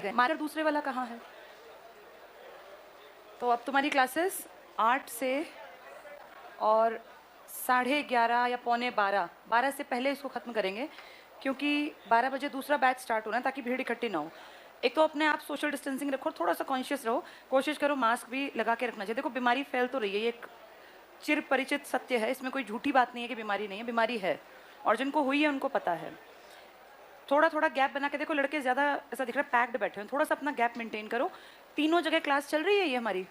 गए। मार्कर दूसरे वाला कहाँ है? तो अब तुम्हारी क्लासेस 8 से और 11:30 या पौने 12 से पहले इसको ख़त्म करेंगे, क्योंकि 12 बजे दूसरा बैच स्टार्ट होना है, ताकि भीड़ इकट्ठी ना हो। एक तो अपने आप सोशल डिस्टेंसिंग रखो, थोड़ा सा कॉन्शियस रहो, कोशिश करो मास्क भी लगा के रखना चाहिए। देखो बीमारी फैल तो रही है, ये एक चिर परिचित सत्य है, इसमें कोई झूठी बात नहीं है कि बीमारी नहीं है, बीमारी है और जिनको हुई है उनको पता है। थोड़ा थोड़ा गैप बना के देखो, लड़के ज़्यादा ऐसा दिख रहा है पैक्ड बैठे हैं, थोड़ा सा अपना गैप मेंटेन करो। तीनों जगह क्लास चल रही है ये हमारी,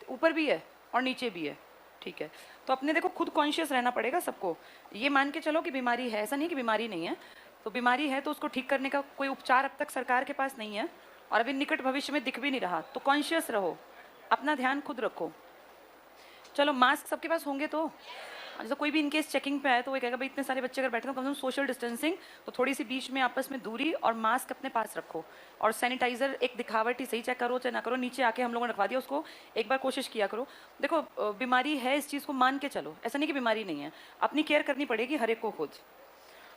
ऊपर भी है और नीचे भी है, ठीक है। तो अपने देखो खुद कॉन्शियस रहना पड़ेगा सबको, ये मान के चलो कि बीमारी है, ऐसा नहीं कि बीमारी नहीं है। तो बीमारी है तो उसको ठीक करने का कोई उपचार अब तक सरकार के पास नहीं है और अभी निकट भविष्य में दिख भी नहीं रहा। तो कॉन्शियस रहो, अपना ध्यान खुद रखो। चलो मास्क सबके पास होंगे तो जैसे कोई भी इनकेस चेकिंग पे आए तो वो कहेगा भाई इतने सारे बच्चे अगर बैठे तो कम से कम सोशल डिस्टेंसिंग, तो थोड़ी सी बीच में आपस में दूरी और मास्क अपने पास रखो। और सैनिटाइजर एक दिखावट ही सही, चाहे करो चाहे ना करो, नीचे आके हम लोगों ने रखवा दिया उसको, एक बार कोशिश किया करो। देखो बीमारी है, इस चीज़ को मान के चलो, ऐसा नहीं कि बीमारी नहीं है, अपनी केयर करनी पड़ेगी हर एक को खुद।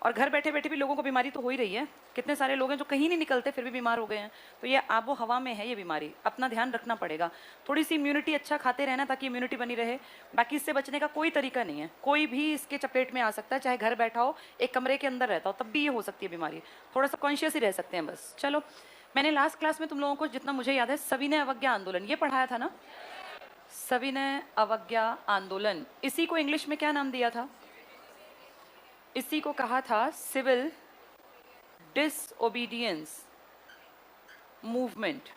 और घर बैठे बैठे भी लोगों को बीमारी तो हो ही रही है, कितने सारे लोग हैं जो कहीं नहीं निकलते फिर भी बीमार हो गए हैं। तो ये आबो हवा में है ये बीमारी, अपना ध्यान रखना पड़ेगा। थोड़ी सी इम्यूनिटी अच्छा खाते रहना ताकि इम्यूनिटी बनी रहे। बाकी इससे बचने का कोई तरीका नहीं है, कोई भी इसके चपेट में आ सकता है, चाहे घर बैठा हो, एक कमरे के अंदर रहता हो, तब भी ये हो सकती है बीमारी। थोड़ा सा कॉन्शियस ही रह सकते हैं बस। चलो, मैंने लास्ट क्लास में तुम लोगों को जितना मुझे याद है सविनय अवज्ञा आंदोलन ये पढ़ाया था ना, सविनय अवज्ञा आंदोलन, इसी को इंग्लिश में क्या नाम दिया था? इसी को कहा था civil disobedience movement.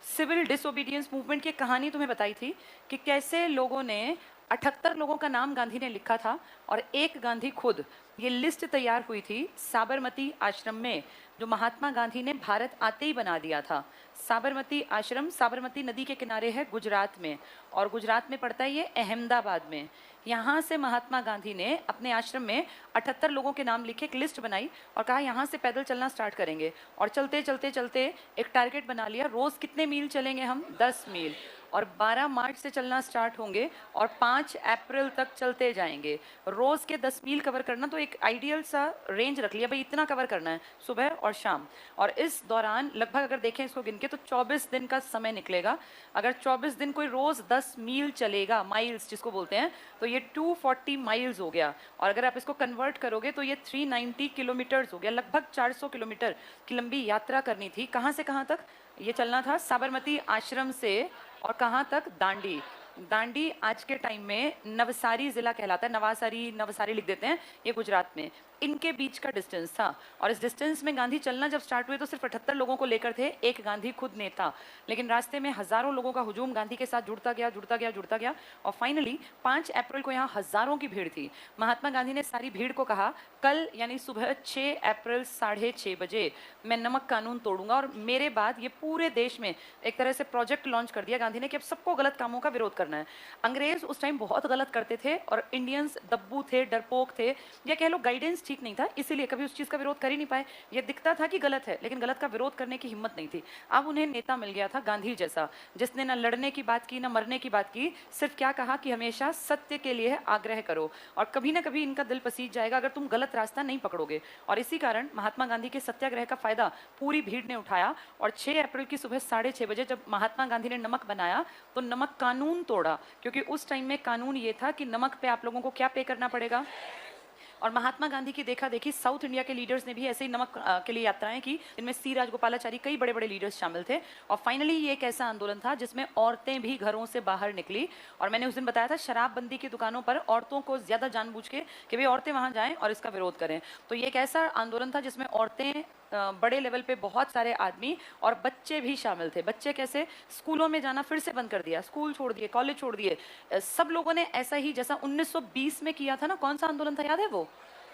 Civil disobedience movement की कहानी तुम्हें बताई थी कि कैसे लोगों ने 78 लोगों का नाम गांधी ने लिखा था और एक गांधी खुद, ये लिस्ट तैयार हुई थी साबरमती आश्रम में, जो महात्मा गांधी ने भारत आते ही बना दिया था। साबरमती आश्रम साबरमती नदी के किनारे है गुजरात में, और गुजरात में पड़ता है ये अहमदाबाद में। यहाँ से महात्मा गांधी ने अपने आश्रम में 78 लोगों के नाम लिखे, एक लिस्ट बनाई और कहा यहाँ से पैदल चलना स्टार्ट करेंगे। और चलते चलते चलते एक टारगेट बना लिया, रोज़ कितने मील चलेंगे हम? 10 मील। और 12 मार्च से चलना स्टार्ट होंगे और 5 अप्रैल तक चलते जाएंगे। रोज़ के 10 मील कवर करना, तो एक आइडियल सा रेंज रख लिया भाई, इतना कवर करना है सुबह और शाम। और इस दौरान लगभग अगर देखें इसको गिन के तो 24 दिन का समय निकलेगा। अगर 24 दिन कोई रोज़ 10 मील चलेगा, माइल्स जिसको बोलते हैं, तो ये 240 माइल्स हो गया। और अगर आप इसको कन्वर्ट करोगे तो ये 390 किलोमीटर्स हो गया। लगभग 400 किलोमीटर की लंबी यात्रा करनी थी। कहाँ से कहाँ तक ये चलना था? साबरमती आश्रम से और कहाँ तक? दांडी। दांडी आज के टाइम में नवसारी जिला कहलाता है, नवासारी लिख देते हैं, ये गुजरात में, इनके बीच का डिस्टेंस था। और इस डिस्टेंस में गांधी चलना जब स्टार्ट हुए तो सिर्फ 78 लोगों को लेकर थे, एक गांधी खुद नेता। लेकिन रास्ते में हजारों लोगों का हुजूम गांधी के साथ जुड़ता गया और फाइनली 5 अप्रैल को यहाँ हजारों की भीड़ थी। महात्मा गांधी ने सारी भीड़ को कहा कल यानी सुबह 6 अप्रैल 6:30 बजे मैं नमक कानून तोड़ूंगा। और मेरे बाद ये पूरे देश में एक तरह से प्रोजेक्ट लॉन्च कर दिया गांधी ने कि अब सबको गलत कामों का विरोध करना है। अंग्रेज उस टाइम बहुत गलत करते थे और इंडियंस दब्बू थे, डरपोक थे, या कह लो गाइडेंस ठीक नहीं था, इसीलिए कभी उस चीज़ का विरोध कर ही नहीं पाए। ये दिखता था कि गलत है लेकिन गलत का विरोध करने की हिम्मत नहीं थी। अब उन्हें नेता मिल गया था गांधी जैसा, जिसने ना लड़ने की बात की ना मरने की बात की, सिर्फ क्या कहा कि हमेशा सत्य के लिए आग्रह करो और कभी ना कभी इनका दिल पसीज जाएगा अगर तुम गलत रास्ता नहीं पकड़ोगे। और इसी कारण महात्मा गांधी के सत्याग्रह का फायदा पूरी भीड़ ने उठाया और 6 अप्रैल की सुबह 6:30 बजे जब महात्मा गांधी ने नमक बनाया तो नमक कानून तोड़ा, क्योंकि उस टाइम में कानून ये था कि नमक पे आप लोगों को क्या पे करना पड़ेगा। और महात्मा गांधी की देखा देखी साउथ इंडिया के लीडर्स ने भी ऐसे ही नमक के लिए यात्राएं की, इनमें सी राजगोपालाचारी, कई बड़े बड़े लीडर्स शामिल थे। और फाइनली ये एक ऐसा आंदोलन था जिसमें औरतें भी घरों से बाहर निकली। और मैंने उस दिन बताया था शराबबंदी की दुकानों पर औरतों को ज्यादा जानबूझ के कि भाई औरतें वहां जाएं और इसका विरोध करें। तो ये एक ऐसा आंदोलन था जिसमें औरतें, बड़े लेवल पे बहुत सारे आदमी और बच्चे भी शामिल थे। बच्चे कैसे? स्कूलों में जाना फिर से बंद कर दिया, स्कूल छोड़ दिए, कॉलेज छोड़ दिए। सब लोगों ने ऐसा ही जैसा 1920 में किया था ना, कौन सा आंदोलन था याद है वो?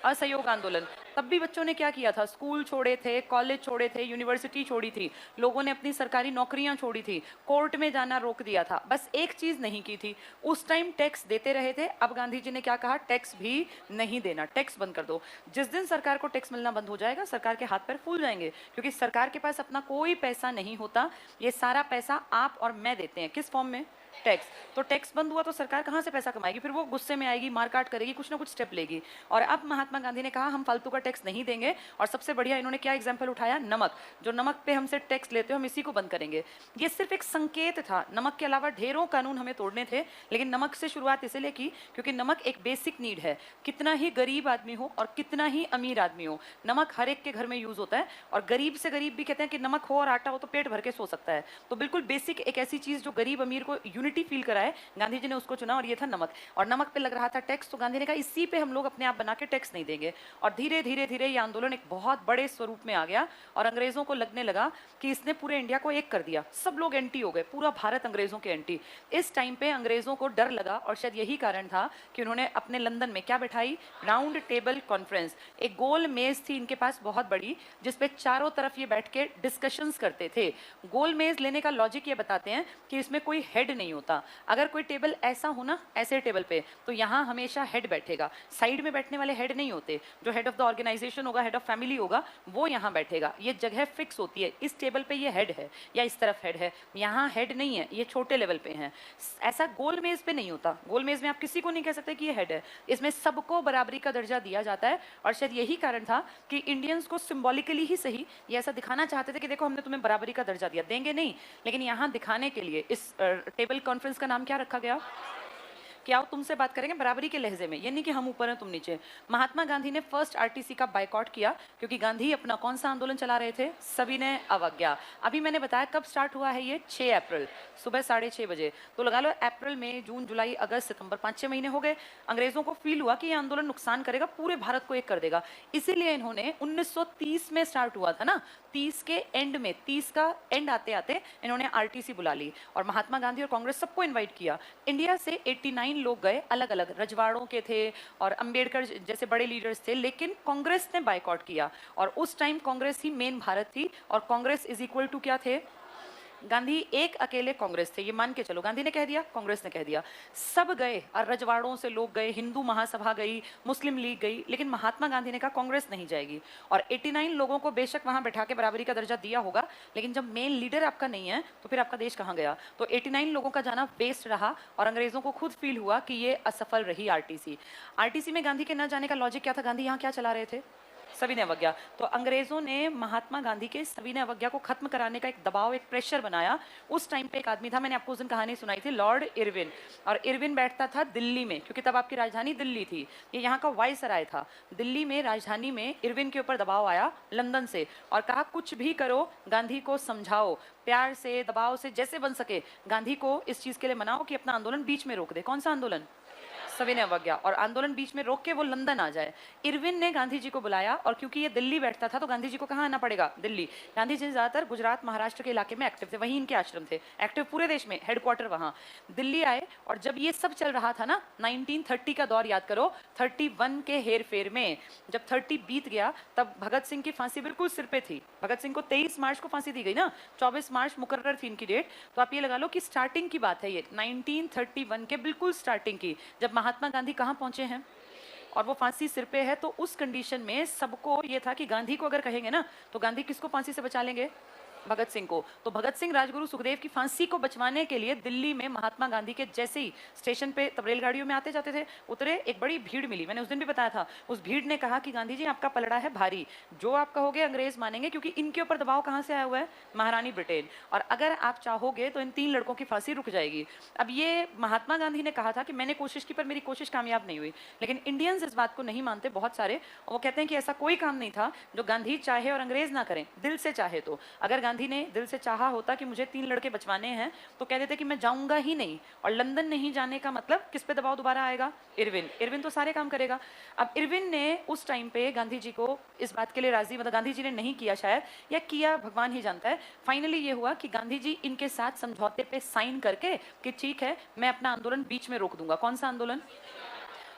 असहयोग आंदोलन। तब भी बच्चों ने क्या किया था? स्कूल छोड़े थे, कॉलेज छोड़े थे, यूनिवर्सिटी छोड़ी थी, लोगों ने अपनी सरकारी नौकरियां छोड़ी थी, कोर्ट में जाना रोक दिया था। बस एक चीज नहीं की थी, उस टाइम टैक्स देते रहे थे। अब गांधी जी ने क्या कहा? टैक्स भी नहीं देना, टैक्स बंद कर दो। जिस दिन सरकार को टैक्स मिलना बंद हो जाएगा सरकार के हाथ पैर फूल जाएंगे, क्योंकि सरकार के पास अपना कोई पैसा नहीं होता, ये सारा पैसा आप और मैं देते हैं। किस फॉर्म में? टैक्स। तो टैक्स बंद हुआ तो सरकार कहाँ से पैसा कमाएगी? फिर वो गुस्से में आएगी, मारकाट करेगी, कुछ ना कुछ स्टेप लेगी। और अब महात्मा गांधी ने कहा हम फालतू का टैक्स नहीं देंगे। और सबसे बढ़िया इन्होंने क्या एग्जाम्पल उठाया? नमक। जो नमक पे हमसे टैक्स लेते हो हम इसी को बंद करेंगे। ये सिर्फ एक संकेत था। नमक के अलावा ढेरों कानून हमें तोड़ने थे, लेकिन नमक से शुरुआत इसलिए की क्योंकि नमक एक बेसिक नीड है। कितना ही गरीब आदमी हो और कितना ही अमीर आदमी हो, नमक हर एक के घर में यूज होता है। और गरीब से गरीब भी कहते हैं कि नमक हो और आटा हो तो पेट भर के सो सकता है। तो बिल्कुल बेसिक एक ऐसी चीज जो गरीब अमीर को यूनिटी फील कराए, गांधी जी ने उसको चुना और ये था नमक। और नमक पे लग रहा था टैक्स, तो गांधी ने कहा इसी पे हम लोग अपने आप बना के टैक्स नहीं देंगे। और धीरे धीरे धीरे ये आंदोलन एक बहुत बड़े स्वरूप में आ गया और अंग्रेजों को लगने लगा कि इसने पूरे इंडिया को एक कर दिया। सब लोग एंटी हो गए, पूरा भारत अंग्रेजों के एंटी। इस टाइम पे अंग्रेजों को डर लगा और शायद यही कारण था कि उन्होंने अपने लंदन में क्या बैठाई? Round table conference. एक गोल मेज थी इनके पास बहुत बड़ी, जिसपे चारों तरफ ये बैठ के डिस्कशंस करते थे। गोल मेज लेने का लॉजिक ये बताते हैं कि इसमें कोई हेड नहीं होता। अगर कोई टेबल ऐसा हो ना, ऐसे टेबल पे, तो यहाँ हमेशा हेड बैठेगा। साइड में बैठने वाले हेड नहीं होते। जो हेड ऑफ द ऑर्गेनाइजेशन होगा, हेड ऑफ फैमिली होगा, वो यहाँ बैठेगा। ये जगह फिक्स होती है। इस टेबल पे ये हेड है या इस तरफ हेड है, यहाँ हेड नहीं है, ये छोटे लेवल पे हैं। ऐसा गोल मेज पे नहीं होता। गोल मेज में आप किसी को नहीं कह सकते कि ये हेड है। इसमें सबको बराबरी का दर्जा दिया जाता है। और शायद यही कारण था कि इंडियंस को सिंबॉलिकली ही सही ये ऐसा दिखाना चाहते थे कि देखो हमने तुम्हें बराबरी का दर्जा दिया। देंगे नहीं, लेकिन यहाँ दिखाने के लिए इस टेबल कॉन्फ्रेंस का नाम क्या रखा गया? कि आओ तुमसे बात करेंगे बराबरी के लहजे में, ये नहीं कि हम ऊपर हैं तुम नीचे। महात्मा गांधी ने फर्स्ट आरटीसी का बाइकआउट किया क्योंकि गांधी अपना कौन सा आंदोलन चला रहे थे? सविनय अवज्ञा। अभी मैंने बताया कब स्टार्ट हुआ है ये? 6 अप्रैल सुबह 6:30 बजे। तो लगा लो अप्रैल, मई, जून, जुलाई, अगस्त, सितंबर, 5-6 महीने हो गए। अंग्रेजों को फील हुआ कि ये आंदोलन नुकसान करेगा, पूरे भारत को एक कर देगा। इसीलिए इन्होंने 1930 में स्टार्ट हुआ था ना, 30 के एंड में, 30 का एंड आते आते इन्होंने आरटीसी बुला ली और महात्मा गांधी और कांग्रेस सबको इनवाइट किया। इंडिया से 89 लोग गए, अलग अलग रजवाड़ों के थे और अंबेडकर जैसे बड़े लीडर्स थे, लेकिन कांग्रेस ने बाइकआउट किया। और उस टाइम कांग्रेस ही मेन भारत थी और कांग्रेस इज इक्वल टू क्या थे? गांधी एक अकेले कांग्रेस थे, ये मान के चलो। गांधी ने कह दिया, कांग्रेस ने कह दिया, सब गए और रजवाड़ों से लोग गए, हिंदू महासभा गई, मुस्लिम लीग गई, लेकिन महात्मा गांधी ने कहा कांग्रेस नहीं जाएगी। और 89 लोगों को बेशक वहां बैठा के बराबरी का दर्जा दिया होगा, लेकिन जब मेन लीडर आपका नहीं है तो फिर आपका देश कहां गया? तो 89 लोगों का जाना वेस्ट रहा और अंग्रेजों को खुद फील हुआ कि ये असफल रही आरटीसी। आरटीसी में गांधी के न जाने का लॉजिक क्या था? गांधी यहाँ क्या चला रहे थे? सविनय अवज्ञा। तो अंग्रेजों ने महात्मा गांधी के सविनय अवज्ञा को खत्म कराने का एक दबाव, एक प्रेशर बनाया। उस टाइम पे एक आदमी था, मैंने आपको उस दिन कहानी सुनाई थी, लॉर्ड इरविन। और इरविन बैठता था दिल्ली में, क्योंकि तब आपकी राजधानी दिल्ली थी, ये यहाँ का वायसराय था। दिल्ली में राजधानी में इरविन के ऊपर दबाव आया लंदन से और कहा कुछ भी करो, गांधी को समझाओ, प्यार से, दबाव से, जैसे बन सके गांधी को इस चीज के लिए मनाओ कि अपना आंदोलन बीच में रोक दे। कौन सा आंदोलन? सविनय अवज्ञा। और आंदोलन बीच में रोक के वो लंदन आ जाए। इरविन ने गांधी जी को बुलाया और क्योंकि ये दिल्ली बैठता था तो गांधी जी को कहाँ आना पड़ेगा? दिल्ली। गांधी जी ज्यादातर गुजरात, महाराष्ट्र के इलाके में एक्टिव थे, वहीं इनके आश्रम थे, एक्टिव पूरे देश में, हेडक्वार्टर वहां। दिल्ली आए और जब ये सब चल रहा था ना, 1930 का दौर याद करो, 31 के हेर फेर में जब 30 बीत गया तब भगत सिंह की फांसी बिल्कुल सिर पे थी। भगत सिंह को 23 मार्च को फांसी दी गई ना, 24 मार्च मुकर्रर थी इनकी डेट। तो आप ये लगा लो कि स्टार्टिंग की बात है ये, 1931 के बिल्कुल स्टार्टिंग की, जब महात्मा गांधी कहाँ पहुंचे हैं और वो फांसी सिर पे है। तो उस कंडीशन में सबको ये था कि गांधी को अगर कहेंगे ना तो गांधी किसको फांसी से बचा लेंगे? भगत सिंह को। तो भगत सिंह राजगुरु सुखदेव की फांसी को बचवाने के लिए दिल्ली में महात्मा गांधी के जैसे ही स्टेशन पे, तब रेलगाड़ियों में आते जाते थे, उतरे, एक बड़ी भीड़ मिली। मैंने उस दिन भी बताया था, उस भीड़ ने कहा कि गांधी जी आपका पलड़ा है भारी, जो आप कहोगे अंग्रेज मानेंगे, क्योंकि इनके ऊपर दबाव कहाँ से आया हुआ है? महारानी ब्रिटेन। और अगर आप चाहोगे तो इन 3 लड़कों की फांसी रुक जाएगी। अब ये महात्मा गांधी ने कहा था कि मैंने कोशिश की पर मेरी कोशिश कामयाब नहीं हुई, लेकिन इंडियंस इस बात को नहीं मानते बहुत सारे, और वो कहते हैं कि ऐसा कोई काम नहीं था जो गांधी चाहे और अंग्रेज ना करें, दिल से चाहे तो। अगर गांधी ने दिल से चाहा होता कि मुझे 3 लड़के बचवाने हैं तो कह देते कि मैं जाऊंगा ही नहीं। और लंदन नहीं जाने का मतलब किस पे दबाव दोबारा आएगा? इरविन। इरविन तो सारे काम करेगा। अब इरविन ने उस टाइम पे गांधी जी को इस बात के लिए राजी, मतलब गांधी जी ने नहीं किया शायद, या किया भगवान ही जानता है। फाइनली ये हुआ कि गांधी जी इनके साथ समझौते पे साइन करके कि ठीक है मैं अपना आंदोलन बीच में रोक दूंगा। कौन सा आंदोलन?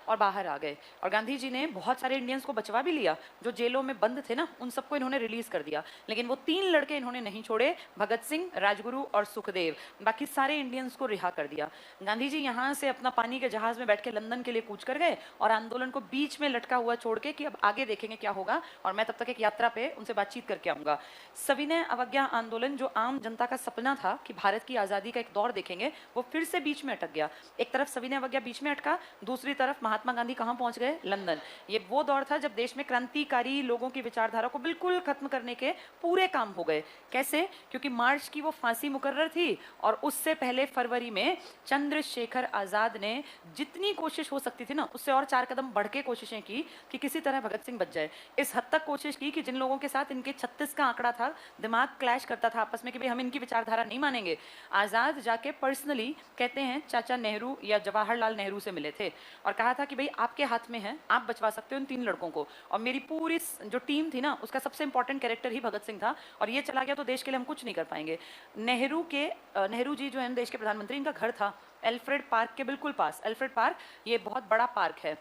और बाहर आ गए। और गांधी जी ने बहुत सारे इंडियंस को बचवा भी लिया, जो जेलों में बंद थे ना, उन सबको इन्होंने रिलीज कर दिया। लेकिन वो 3 लड़के इन्होंने नहीं छोड़े, भगत सिंह, राजगुरु और सुखदेव। बाकी सारे इंडियंस को रिहा कर दिया। गांधी जी यहाँ से अपना पानी के जहाज में बैठ के लंदन के लिए कूच कर गए और आंदोलन को बीच में लटका हुआ छोड़ के कि अब आगे देखेंगे क्या होगा, और मैं तब तक एक यात्रा पे उनसे बातचीत करके आऊंगा। सविनय अवज्ञा आंदोलन, जो आम जनता का सपना था कि भारत की आजादी का एक दौर देखेंगे, वो फिर से बीच में अटक गया। एक तरफ सविनय अवज्ञा बीच में अटका, दूसरी तरफ महात्मा गांधी कहाँ पहुंच गए? लंदन। ये वो दौर था जब देश में क्रांतिकारी लोगों की विचारधारा को बिल्कुल खत्म करने के पूरे काम हो गए। कैसे? क्योंकि मार्च की वो फांसी मुकर्रर थी और उससे पहले फरवरी में चंद्रशेखर आजाद ने जितनी कोशिश हो सकती थी ना, उससे और 4 कदम बढ़ के कोशिशें की कि किसी तरह भगत सिंह बच जाए। इस हद तक कोशिश की कि जिन लोगों के साथ इनके 36 का आंकड़ा था, दिमाग क्लैश करता था आपस में कि भाई हम इनकी विचारधारा नहीं मानेंगे, आजाद जाके पर्सनली कहते हैं चाचा नेहरू या जवाहरलाल नेहरू से मिले थे और कहा था कि भाई आपके हाथ में है, आप बचवा सकते हो इन 3 लड़कों को। और मेरी पूरी जो टीम थी ना, उसका सबसे इंपॉर्टेंट कैरेक्टर ही भगत सिंह था, और ये चला गया तो देश के लिए हम कुछ नहीं कर पाएंगे। नेहरू जी जो है देश के प्रधानमंत्री, इनका घर था एल्फ्रेड पार्क के बिल्कुल पास। एल्फ्रेड पार्क ये बहुत बड़ा पार्क है,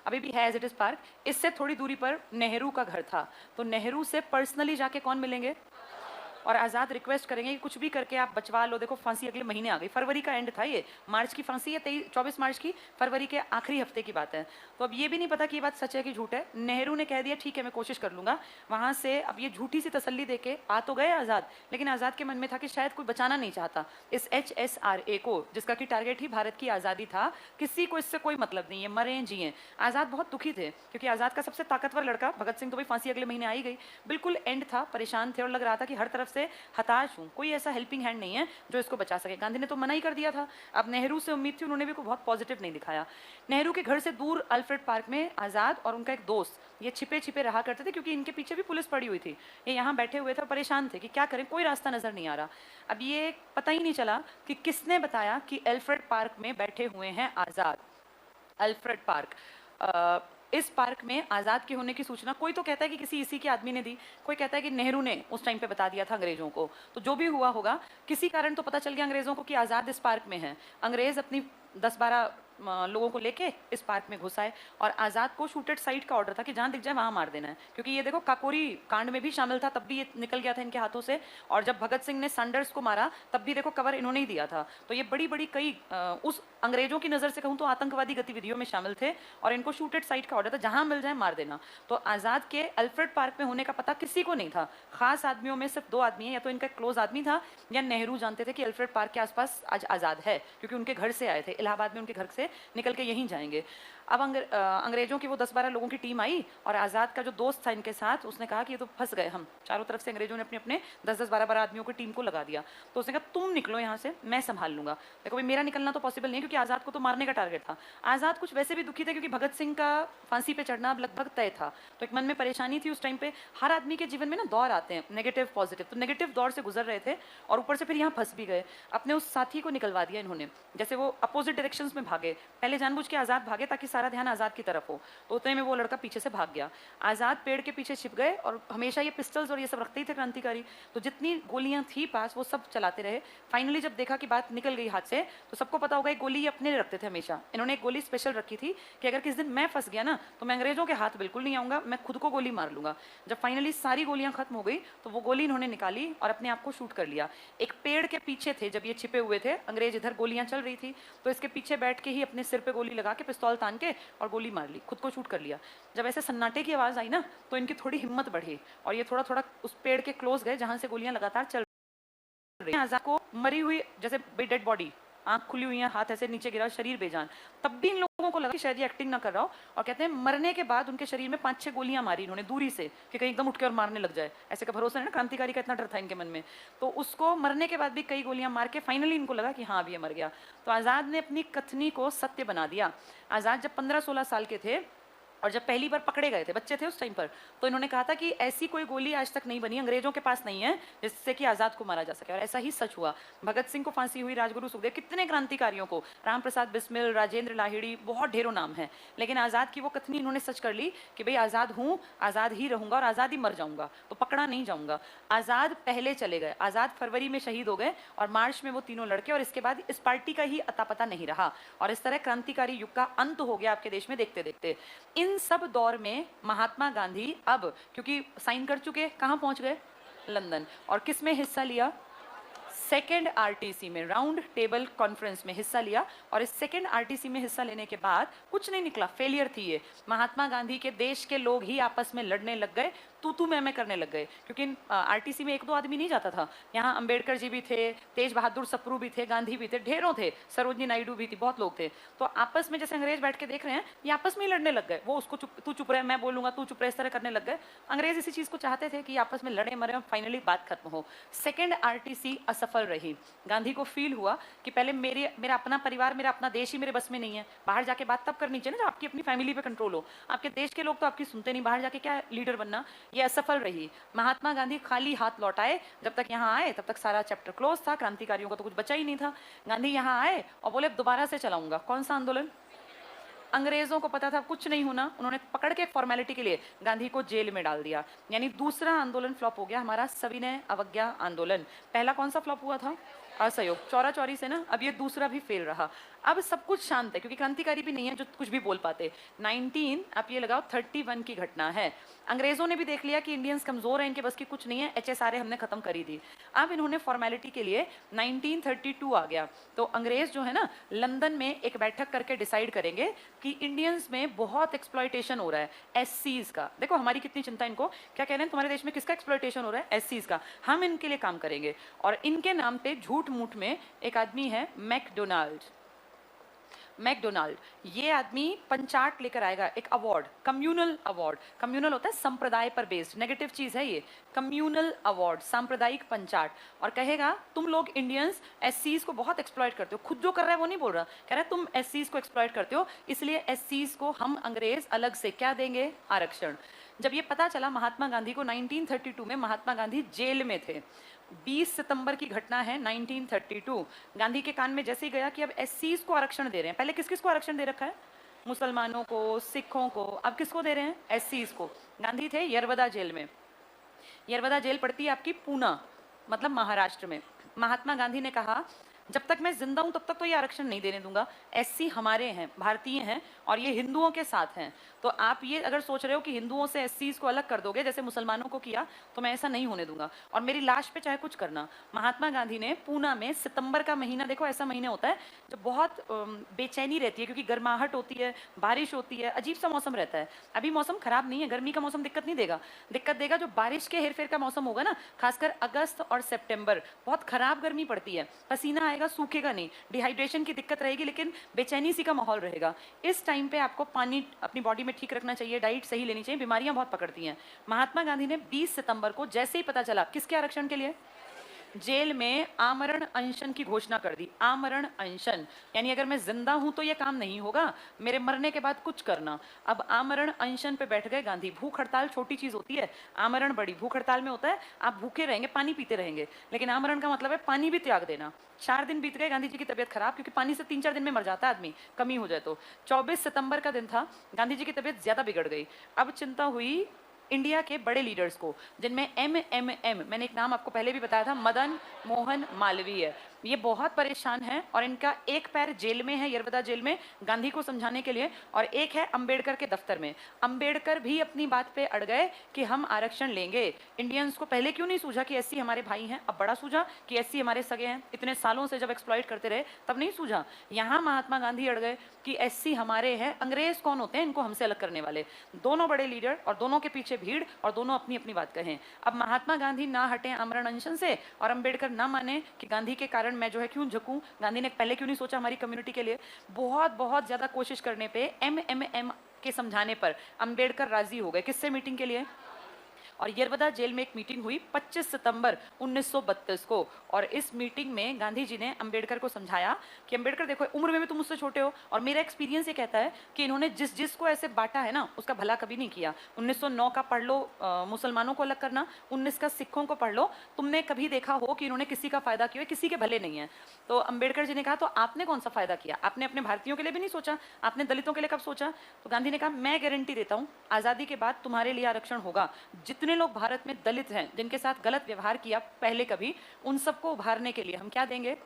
अभी भी है एज इट इज पार्क। इससे थोड़ी दूरी पर नेहरू का घर था। तो नेहरू से पर्सनली जाके कौन मिलेंगे? और आज़ाद रिक्वेस्ट करेंगे कि कुछ भी करके आप बचवा लो, देखो फांसी अगले महीने आ गई। फरवरी का एंड था, ये मार्च की फांसी है 24 मार्च की, फरवरी के आखिरी हफ्ते की बात है। तो अब ये भी नहीं पता कि ये बात सच है कि झूठ है। नेहरू ने कह दिया ठीक है मैं कोशिश कर लूंगा। वहां से अब ये झूठी सी तसल्ली देके आ तो गए आज़ाद, लेकिन आज़ाद के मन में था कि शायद कोई बचाना नहीं चाहता इस HSRA को, जिसका कि टारगेट ही भारत की आज़ादी था। किसी को इससे कोई मतलब नहीं है, मरे जिए। आज़ाद बहुत दुखी थे क्योंकि आज़ाद का सबसे ताकतवर लड़का भगत सिंह तो भाई फांसी अगले महीने आई गई, बिल्कुल एंड था, परेशान थे और लग रहा था कि हर तरफ से हताश हूं, कोई ऐसा हेल्पिंग हैंड नहीं है जो इसको बचा सके। गांधी ने तो मना ही कर दिया था। अब नेहरू से उम्मीद थी, उन्होंने भी कोई बहुत पॉजिटिव नहीं दिखाया। नेहरू के घर से दूर अल्फ्रेड पार्क में आज़ाद और उनका एक दोस्त ये छिपे छिपे रहा करते थे, क्योंकि इनके पीछे भी पुलिस पड़ी हुई थी। ये यहाँ बैठे हुए थे, परेशान थे कि क्या करें, कोई रास्ता नजर नहीं आ रहा। अब ये पता ही नहीं चला कि किसने बताया कि अल्फ्रेड पार्क में बैठे हुए हैं आज़ाद। अल्फ्रेड पार्क, इस पार्क में आज़ाद के होने की सूचना कोई तो कहता है कि किसी इसी के आदमी ने दी, कोई कहता है कि नेहरू ने उस टाइम पे बता दिया था अंग्रेजों को। तो जो भी हुआ होगा, किसी कारण तो पता चल गया अंग्रेजों को कि आज़ाद इस पार्क में है। अंग्रेज अपनी 10-12 लोगों को लेके इस पार्क में घुस आए और आज़ाद को शूटेड साइट का ऑर्डर था कि जहाँ दिख जाए वहाँ मार देना है, क्योंकि ये देखो काकोरी कांड में भी शामिल था, तब भी ये निकल गया था इनके हाथों से। और जब भगत सिंह ने सैंडर्स को मारा तब भी देखो कवर इन्होंने ही दिया था। तो ये बड़ी बड़ी कई उस अंग्रेजों की नज़र से कहूँ तो आतंकवादी गतिविधियों में शामिल थे और इनको शूटेड साइट का ऑर्डर था, जहाँ मिल जाए मार देना। तो आज़ाद के अल्फ्रेड पार्क में होने का पता किसी को नहीं था। खास आदमियों में सिर्फ 2 आदमी हैं, या तो इनका क्लोज आदमी था या नेहरू जानते थे कि अल्फ्रेड पार्क के आसपास आज आज़ाद है, क्योंकि उनके घर से आए थे, इलाहाबाद में उनके घर से निकल के यहीं जाएंगे। अब अंग्रेजों की वो 10-12 लोगों की टीम आई और आज़ाद का जो दोस्त था इनके साथ, उसने कहा कि ये तो फंस गए हम। चारों तरफ से अंग्रेजों ने अपने अपने 10-10, 12-12 आदमियों की टीम को लगा दिया। तो उसने कहा तुम निकलो यहाँ से, मैं संभाल लूंगा। देखो भाई मेरा निकलना तो पॉसिबल नहीं है, क्योंकि आज़ाद को तो मारने का टारगेट था। आज़ाद कुछ वैसे भी दुखी थे क्योंकि भगत सिंह का फांसी पे चढ़ना अब लगभग तय था। तो एक मन में परेशानी थी उस टाइम पे। हर आदमी के जीवन में ना दौर आते हैं, नेगेटिव पॉजिटिव। तो नेगेटिव दौर से गुजर रहे थे और ऊपर से फिर यहाँ फंस भी गए। अपने उस साथी को निकलवा दिया इन्होंने, जैसे वो अपोजिट डायरेक्शन में भागे। पहले जानबूझ के आज़ाद भागे ताकि सारा ध्यान आज़ाद की तरफ हो, तो उतने में वो लड़का पीछे से भाग गया। आज़ाद पेड़ के पीछे छिप गए और हमेशा ये पिस्टल्स और ये सब रखते ही थे क्रांतिकारी, तो जितनी गोलियां थी पास वो सब चलाते रहे। फाइनली जब देखा कि बात निकल गई हाथ से, तो सबको पता होगा एक गोली ये अपने रखते थे हमेशा। इन्होंने एक गोली स्पेशल रखी थी कि अगर किस दिन मैं फंस गया ना, तो मैं अंग्रेजों के हाथ बिल्कुल नहीं आऊंगा, मैं खुद को गोली मार लूंगा। जब फाइनली सारी गोलियां खत्म हो गई तो वो गोली इन्होंने निकाली और अपने आप को शूट कर लिया। एक पेड़ के पीछे थे जब ये छिपे हुए थे अंग्रेज, इधर गोलियां चल रही थी, तो इसके पीछे बैठ के ही अपने सिर पे गोली लगा के पिस्तौल तान के और गोली मार ली, खुद को शूट कर लिया। जब ऐसे सन्नाटे की आवाज आई ना, तो इनकी थोड़ी हिम्मत बढ़ी और ये थोड़ा थोड़ा उस पेड़ के क्लोज गए जहां से गोलियां लगातार चल रही हैं। आज़ाद को मरी हुई जैसे डेड बॉडी, आंख खुली हुई है, हाथ ऐसे नीचे गिरा, शरीर बेजान, तब भी इन लोगों को लगा कि शायद ये एक्टिंग ना कर रहा हो। और कहते हैं मरने के बाद उनके शरीर में 5-6 गोलियां मारी इन्होंने दूरी से कि कहीं एकदम उठ के और मारने लग जाए, ऐसे का भरोसा है ना, क्रांतिकारी का इतना डर था इनके मन में। तो उसको मरने के बाद भी कई गोलियां मार के फाइनली इनको लगा कि हाँ अब ये मर गया। तो आज़ाद ने अपनी कथनी को सत्य बना दिया। आज़ाद जब 15-16 साल के थे और जब पहली बार पकड़े गए थे, बच्चे थे उस टाइम पर, तो इन्होंने कहा था कि ऐसी कोई गोली आज तक नहीं बनी अंग्रेजों के पास नहीं है जिससे कि आज़ाद को मारा जा सके, और ऐसा ही सच हुआ। भगत सिंह को फांसी हुई, राजगुरु सुखदेव, कितने क्रांतिकारियों को, राम प्रसाद बिस्मिल, राजेंद्र लाहिड़ी, बहुत ढेरों नाम है, लेकिन आज़ाद की वो कथनी इन्होंने सच कर ली कि भाई आज़ाद हूँ, आज़ाद ही रहूंगा और आज़ाद ही मर जाऊंगा, तो पकड़ा नहीं जाऊंगा। आज़ाद पहले चले गए, आज़ाद फरवरी में शहीद हो गए और मार्च में वो तीनों लड़के, और इसके बाद इस पार्टी का ही अता पता नहीं रहा, और इस तरह क्रांतिकारी युग का अंत हो गया आपके देश में देखते देखते। इन सब दौर में महात्मा गांधी अब क्योंकि साइन कर चुके, कहां पहुंच गए? लंदन। और किस में हिस्सा लिया? सेकेंड आरटीसी में, राउंड टेबल कॉन्फ्रेंस में हिस्सा लिया। और इस सेकेंड आरटीसी में हिस्सा लेने के बाद कुछ नहीं निकला, फेलियर थी ये। महात्मा गांधी के देश के लोग ही आपस में लड़ने लग गए, तू मैं करने लग गए, क्योंकि आरटीसी में एक दो आदमी नहीं जाता था। यहाँ अंबेडकर जी भी थे, तेज बहादुर सप्रू भी थे, गांधी भी थे, ढेरों थे, सरोजनी नायडू भी थी, बहुत लोग थे। तो आपस में जैसे अंग्रेज बैठ के देख रहे हैं, ये आपस में ही लड़ने लग गए। वो उसको तू चुप रहे, मैं बोलूंगा, तू चुप रहे, इस तरह करने लग गए। अंग्रेज इसी चीज को चाहते थे कि आपस में लड़े मरे और फाइनली बात खत्म हो। सेकेंड आरटीसी असफल रही। गांधी को फील हुआ कि पहले मेरा अपना परिवार, मेरा अपना देश ही मेरे बस में नहीं है। बाहर जाके बात तब करनी चाहिए ना जब आपकी अपनी फैमिली पे कंट्रोल हो। आपके देश के लोग तो आपकी सुनते नहीं, बाहर जाके क्या लीडर बनना। ये असफल रही। महात्मा गांधी खाली हाथ लौट आए। जब तक यहाँ आए तब तक सारा चैप्टर क्लोज था, क्रांतिकारियों का तो कुछ बचा ही नहीं था। गांधी यहाँ आए और बोले दोबारा से चलाऊंगा। कौन सा आंदोलन? अंग्रेजों को पता था कुछ नहीं होना, उन्होंने पकड़ के फॉर्मेलिटी के लिए गांधी को जेल में डाल दिया। यानी दूसरा आंदोलन फ्लॉप हो गया हमारा, सविनय अवज्ञा आंदोलन। पहला कौन सा फ्लॉप हुआ था? असहयोग, चौरा चौरी से ना। अब ये दूसरा भी फेल रहा। अब सब कुछ शांत है क्योंकि क्रांतिकारी भी नहीं है जो कुछ भी बोल पाते। 19 आप ये लगाओ 31 की घटना है। अंग्रेजों ने भी देख लिया कि इंडियंस कमजोर हैं, इनके बस की कुछ नहीं है, HSRA हमने खत्म करी दी। अब इन्होंने फॉर्मेलिटी के लिए 1932 आ गया, तो अंग्रेज जो है ना लंदन में एक बैठक करके डिसाइड करेंगे कि इंडियंस में बहुत एक्सप्लॉयटेशन हो रहा है, SCs का। देखो हमारी कितनी चिंता इनको, क्या कह रहे हैं तुम्हारे देश में किसका एक्सप्लॉयटेशन हो रहा है? SCs का। हम इनके लिए काम करेंगे। और इनके नाम पे झूठ मूठ में एक आदमी है मैकडोनाल्ड, ये आदमी पंचाट लेकर आएगा, एक अवार्ड, कम्युनल अवार्ड। कम्युनल होता है संप्रदाय पर बेस्ड, नेगेटिव चीज है ये। कम्युनल अवार्ड, सांप्रदायिक पंचाट। और कहेगा तुम लोग इंडियंस SCs को बहुत एक्सप्लॉइट करते हो। खुद जो कर रहा है वो नहीं बोल रहा, कह रहा है तुम SCs को एक्सप्लॉइट करते हो, इसलिए SCs को हम अंग्रेज अलग से क्या देंगे? आरक्षण। जब ये पता चला महात्मा गांधी को 1932 में, महात्मा गांधी जेल में थे। 20 सितंबर की घटना है 1932। गांधी के कान में जैसे ही गया कि अब SCs को आरक्षण दे रहे हैं। पहले किस किस को आरक्षण दे रखा है? मुसलमानों को, सिखों को। अब किसको दे रहे हैं? SCs को। गांधी थे यरवदा जेल में। यरवदा जेल पड़ती है आपकी पूना, मतलब महाराष्ट्र में। महात्मा गांधी ने कहा जब तक मैं जिंदा हूं तब तक तो ये आरक्षण नहीं देने दूंगा। SC हमारे हैं, भारतीय हैं, और ये हिंदुओं के साथ हैं। तो आप ये अगर सोच रहे हो कि हिंदुओं से SCs को अलग कर दोगे जैसे मुसलमानों को किया, तो मैं ऐसा नहीं होने दूंगा, और मेरी लाश पे चाहे कुछ करना। महात्मा गांधी ने पूना में, सितंबर का महीना, देखो ऐसा महीना होता है जब बहुत बेचैनी रहती है क्योंकि गर्माहट होती है, बारिश होती है, अजीब सा मौसम रहता है। अभी मौसम खराब नहीं है, गर्मी का मौसम दिक्कत नहीं देगा। दिक्कत देगा जो बारिश के हेरफेर का मौसम होगा ना, खासकर अगस्त और सितंबर, बहुत खराब गर्मी पड़ती है, पसीना आएगा, सूखेगा नहीं, डिहाइड्रेशन की दिक्कत रहेगी, लेकिन बेचैनी सी का माहौल रहेगा। इस टाइम पे आपको पानी अपनी बॉडी में ठीक रखना चाहिए, डाइट सही लेनी चाहिए, बीमारियां बहुत पकड़ती हैं। महात्मा गांधी ने 20 सितंबर को जैसे ही पता चला, किसके आरक्षण के लिए? जेल में आमरण अनशन की घोषणा कर दी। आमरण अनशन यानी अगर मैं जिंदा हूं तो ये काम नहीं होगा, मेरे मरने के बाद कुछ करना। अब आमरण अनशन पे बैठ गए गांधी। भूख हड़ताल छोटी चीज होती है, आमरण बड़ी। भूख हड़ताल में होता है आप भूखे रहेंगे, पानी पीते रहेंगे, लेकिन आमरण का मतलब है पानी भी त्याग देना। 4 दिन बीत गए, गांधी जी की तबीयत खराब, क्योंकि पानी से 3-4 दिन में मर जाता है आदमी, कमी हो जाए तो। 24 सितंबर का दिन था, गांधी जी की तबीयत ज्यादा बिगड़ गई। अब चिंता हुई इंडिया के बड़े लीडर्स को, जिनमें MMM, मैंने एक नाम आपको पहले भी बताया था, मदन मोहन मालवीय। ये बहुत परेशान हैं और इनका एक पैर जेल में है, यरवदा जेल में, गांधी को समझाने के लिए, और एक है अंबेडकर के दफ्तर में। अंबेडकर भी अपनी बात पे अड़ गए कि हम आरक्षण लेंगे। इंडियंस को पहले क्यों नहीं सूझा कि SC हमारे भाई हैं, अब बड़ा सूझा कि SC हमारे सगे हैं। इतने सालों से जब एक्सप्लॉइट करते रहे तब नहीं सूझा। यहाँ महात्मा गांधी अड़ गए कि SC हमारे हैं, अंग्रेज कौन होते हैं इनको हमसे अलग करने वाले। दोनों बड़े लीडर और दोनों के पीछे भीड़, और दोनों अपनी अपनी बात कहें। अब महात्मा गांधी ना हटे आमरण अनशन से, और अंबेडकर ना माने कि गांधी के कारण मैं जो है क्यों झुकूं, गांधी ने पहले क्यों नहीं सोचा हमारी कम्युनिटी के लिए। बहुत ज्यादा कोशिश करने पे, MMM के समझाने पर अंबेडकर राजी हो गए। किससे मीटिंग के लिए? और यरवदा जेल में एक मीटिंग हुई 25 सितंबर 1932 को। और इस मीटिंग में गांधी जी ने अंबेडकर को समझाया कि अंबेडकर देखो, उम्र में भी तुम मुझसे छोटे हो और मेरा एक्सपीरियंस ये कहता है कि इन्होंने जिस जिस को ऐसे बांटा है ना, उसका भला कभी नहीं किया। 1909 का पढ़ लो, मुसलमानों को अलग करना, 19 का सिखों को पढ़ लो, तुमने कभी देखा हो कि इन्होंने किसी का फायदा किया, किसी के भले नहीं है। तो अंबेडकर जी ने कहा, तो आपने कौन सा फायदा किया? आपने अपने भारतीयों के लिए भी नहीं सोचा, आपने दलितों के लिए कब सोचा? तो गांधी ने कहा, मैं गारंटी देता हूं आजादी के बाद तुम्हारे लिए आरक्षण होगा। जितने लोग भारत में दलित हैं, जिनके साथ गलत व्यवहार किया पहले कभी, उन सबको उभारने के लिए हम क्या देंगे?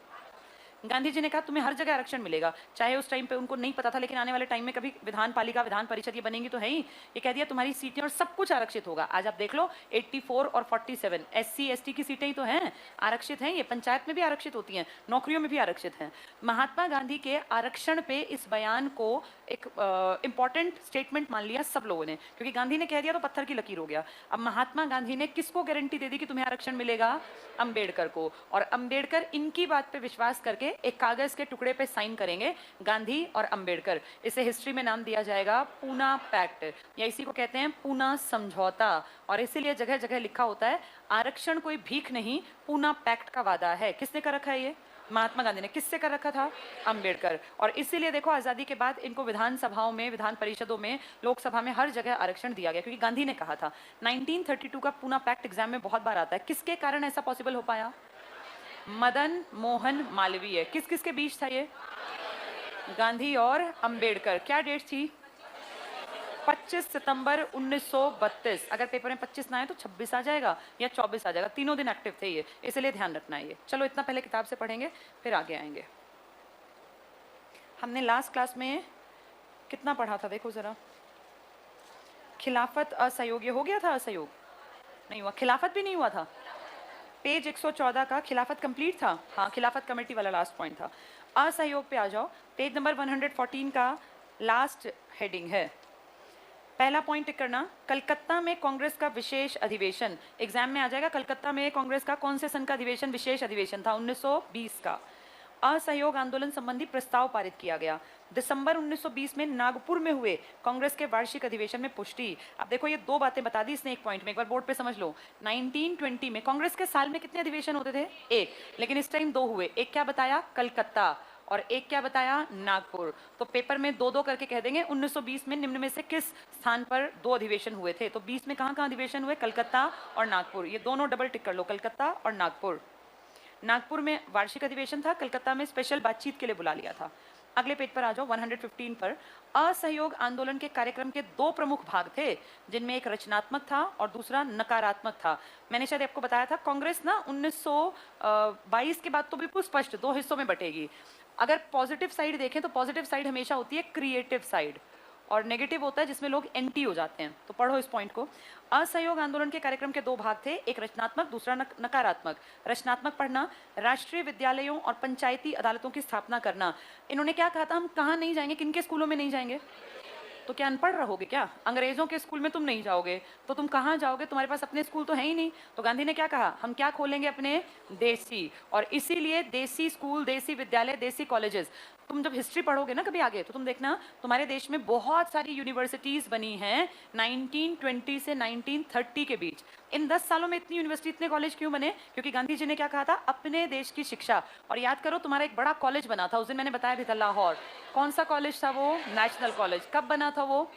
गांधी जी ने कहा, तुम्हें हर जगह आरक्षण मिलेगा। चाहे उस टाइम पे उनको नहीं पता था, लेकिन आने वाले टाइम में कभी विधान पालिका, विधान परिषद ये बनेंगी तो है ही। ये कह दिया तुम्हारी सीटें और सब कुछ आरक्षित होगा। आज आप देख लो 84 और 47 SC ST की सीटें ही तो हैं, आरक्षित हैं। ये पंचायत में भी आरक्षित होती हैं, नौकरियों में भी आरक्षित हैं। महात्मा गांधी के आरक्षण पे इस बयान को एक इंपॉर्टेंट स्टेटमेंट मान लिया सब लोगों ने, क्योंकि गांधी ने कह दिया तो पत्थर की लकीर हो गया। अब महात्मा गांधी ने किसको गारंटी दे दी कि तुम्हें आरक्षण मिलेगा? अंबेडकर को। और अंबेडकर इनकी बात पे विश्वास करके एक कागज के टुकड़े पे साइन करेंगे, गांधी और अंबेडकर। इसे हिस्ट्री में नाम दिया जाएगा पूना पैक्ट, या इसी को कहते हैं पूना समझौता। और इसीलिए जगह जगह लिखा होता है आरक्षण कोई भीख नहीं, पूना पैक्ट का वादा है। किसने कर रखा है ये? महात्मा गांधी ने। किससे कर रखा था? अंबेडकर। और इसीलिए देखो आजादी के बाद इनको विधानसभाओं में, विधान परिषदों में, लोकसभा में हर जगह आरक्षण दिया गया, क्योंकि गांधी ने कहा था। 1932 का पूना पैक्ट एग्जाम में बहुत बार आता है। किसके कारण ऐसा पॉसिबल हो पाया? मदन मोहन मालवीय। किस किस के बीच था ये? गांधी और अंबेडकर। क्या डेट थी? 25 सितंबर 1932। अगर पेपर में 25 ना आए तो 26 आ जाएगा या 24 आ जाएगा, तीनों दिन एक्टिव थे ये, इसलिए ध्यान रखना है ये। चलो इतना पहले किताब से पढ़ेंगे, फिर आगे आएंगे। हमने लास्ट क्लास में कितना पढ़ा था देखो जरा। खिलाफत असहयोग, ये हो गया था? असहयोग नहीं हुआ, खिलाफत भी नहीं हुआ था। पेज 114 का खिलाफत कंप्लीट था। हाँ, खिलाफत कमेटी वाला लास्ट पॉइंट था। असहयोग पे आ जाओ, पेज नंबर 114 का लास्ट हेडिंग है। पहला पॉइंट टिक करना, कलकत्ता में कांग्रेस का विशेष अधिवेशन। एग्जाम में आ जाएगा, कलकत्ता में कांग्रेस का कौन से सन का अधिवेशन, विशेष अधिवेशन था? 1920 का। असहयोग आंदोलन संबंधी प्रस्ताव पारित किया गया। दिसंबर 1920 में नागपुर में हुए कांग्रेस के वार्षिक अधिवेशन में पुष्टि। अब देखो ये दो बातें बता दी इसने एक पॉइंट में, एक बार बोर्ड पे समझ लो। 1920 में कांग्रेस के साल में कितने अधिवेशन होते थे? एक, लेकिन इस टाइम दो हुए। एक क्या बताया? कलकत्ता, और एक क्या बताया? नागपुर। तो पेपर में दो दो करके कह देंगे 1920 में निम्न में से किस स्थान पर दो अधिवेशन हुए थे। तो 20 में कहाँ कहाँ अधिवेशन हुए? कलकत्ता और नागपुर। ये दोनों डबल टिक कर लो, कलकत्ता और नागपुर। नागपुर में वार्षिक अधिवेशन था, कलकत्ता में स्पेशल बातचीत के लिए बुला लिया था। अगले पेज पर आ जाओ 115 पर। असहयोग आंदोलन के कार्यक्रम के दो प्रमुख भाग थे, जिनमें एक रचनात्मक था और दूसरा नकारात्मक था। मैंने शायद आपको बताया था कांग्रेस ना 1922 के बाद तो बिल्कुल स्पष्ट दो हिस्सों में बटेगी। अगर पॉजिटिव साइड देखें तो पॉजिटिव साइड हमेशा होती है क्रिएटिव साइड, और नेगेटिव होता है जिसमें लोग एंटी हो जाते हैं। तो पढ़ो इस पॉइंट को। असहयोग आंदोलन के कार्यक्रम के दो भाग थे, एक रचनात्मक, दूसरा नकारात्मक। रचनात्मक पढ़ना, राष्ट्रीय विद्यालयों और पंचायती अदालतों की स्थापना करना। इन्होंने क्या कहा था? हम कहाँ नहीं जाएंगे, किनके स्कूलों में नहीं जाएंगे? तो क्या अनपढ़ रहोगे क्या? अंग्रेजों के स्कूल में तुम नहीं जाओगे तो तुम कहाँ जाओगे? तुम्हारे पास अपने स्कूल तो है ही नहीं। तो गांधी ने क्या कहा? हम क्या खोलेंगे? अपने देसी। और इसीलिए देसी स्कूल, देसी विद्यालय, देसी कॉलेजेस। तुम जब हिस्ट्री पढ़ोगे ना कभी आगे, तो तुम देखना तुम्हारे देश में बहुत सारी यूनिवर्सिटीज बनी हैं 1920 से 1930 के बीच। इन 10 सालों में इतनी यूनिवर्सिटी, इतने कॉलेज क्यों बने? क्योंकि गांधी जी ने क्या कहा था? अपने देश की शिक्षा। और याद करो तुम्हारा एक बड़ा कॉलेज बना था, उस दिन मैंने बताया भी था, लाहौर। कौन सा कॉलेज था वो? National college. कब बना था वो?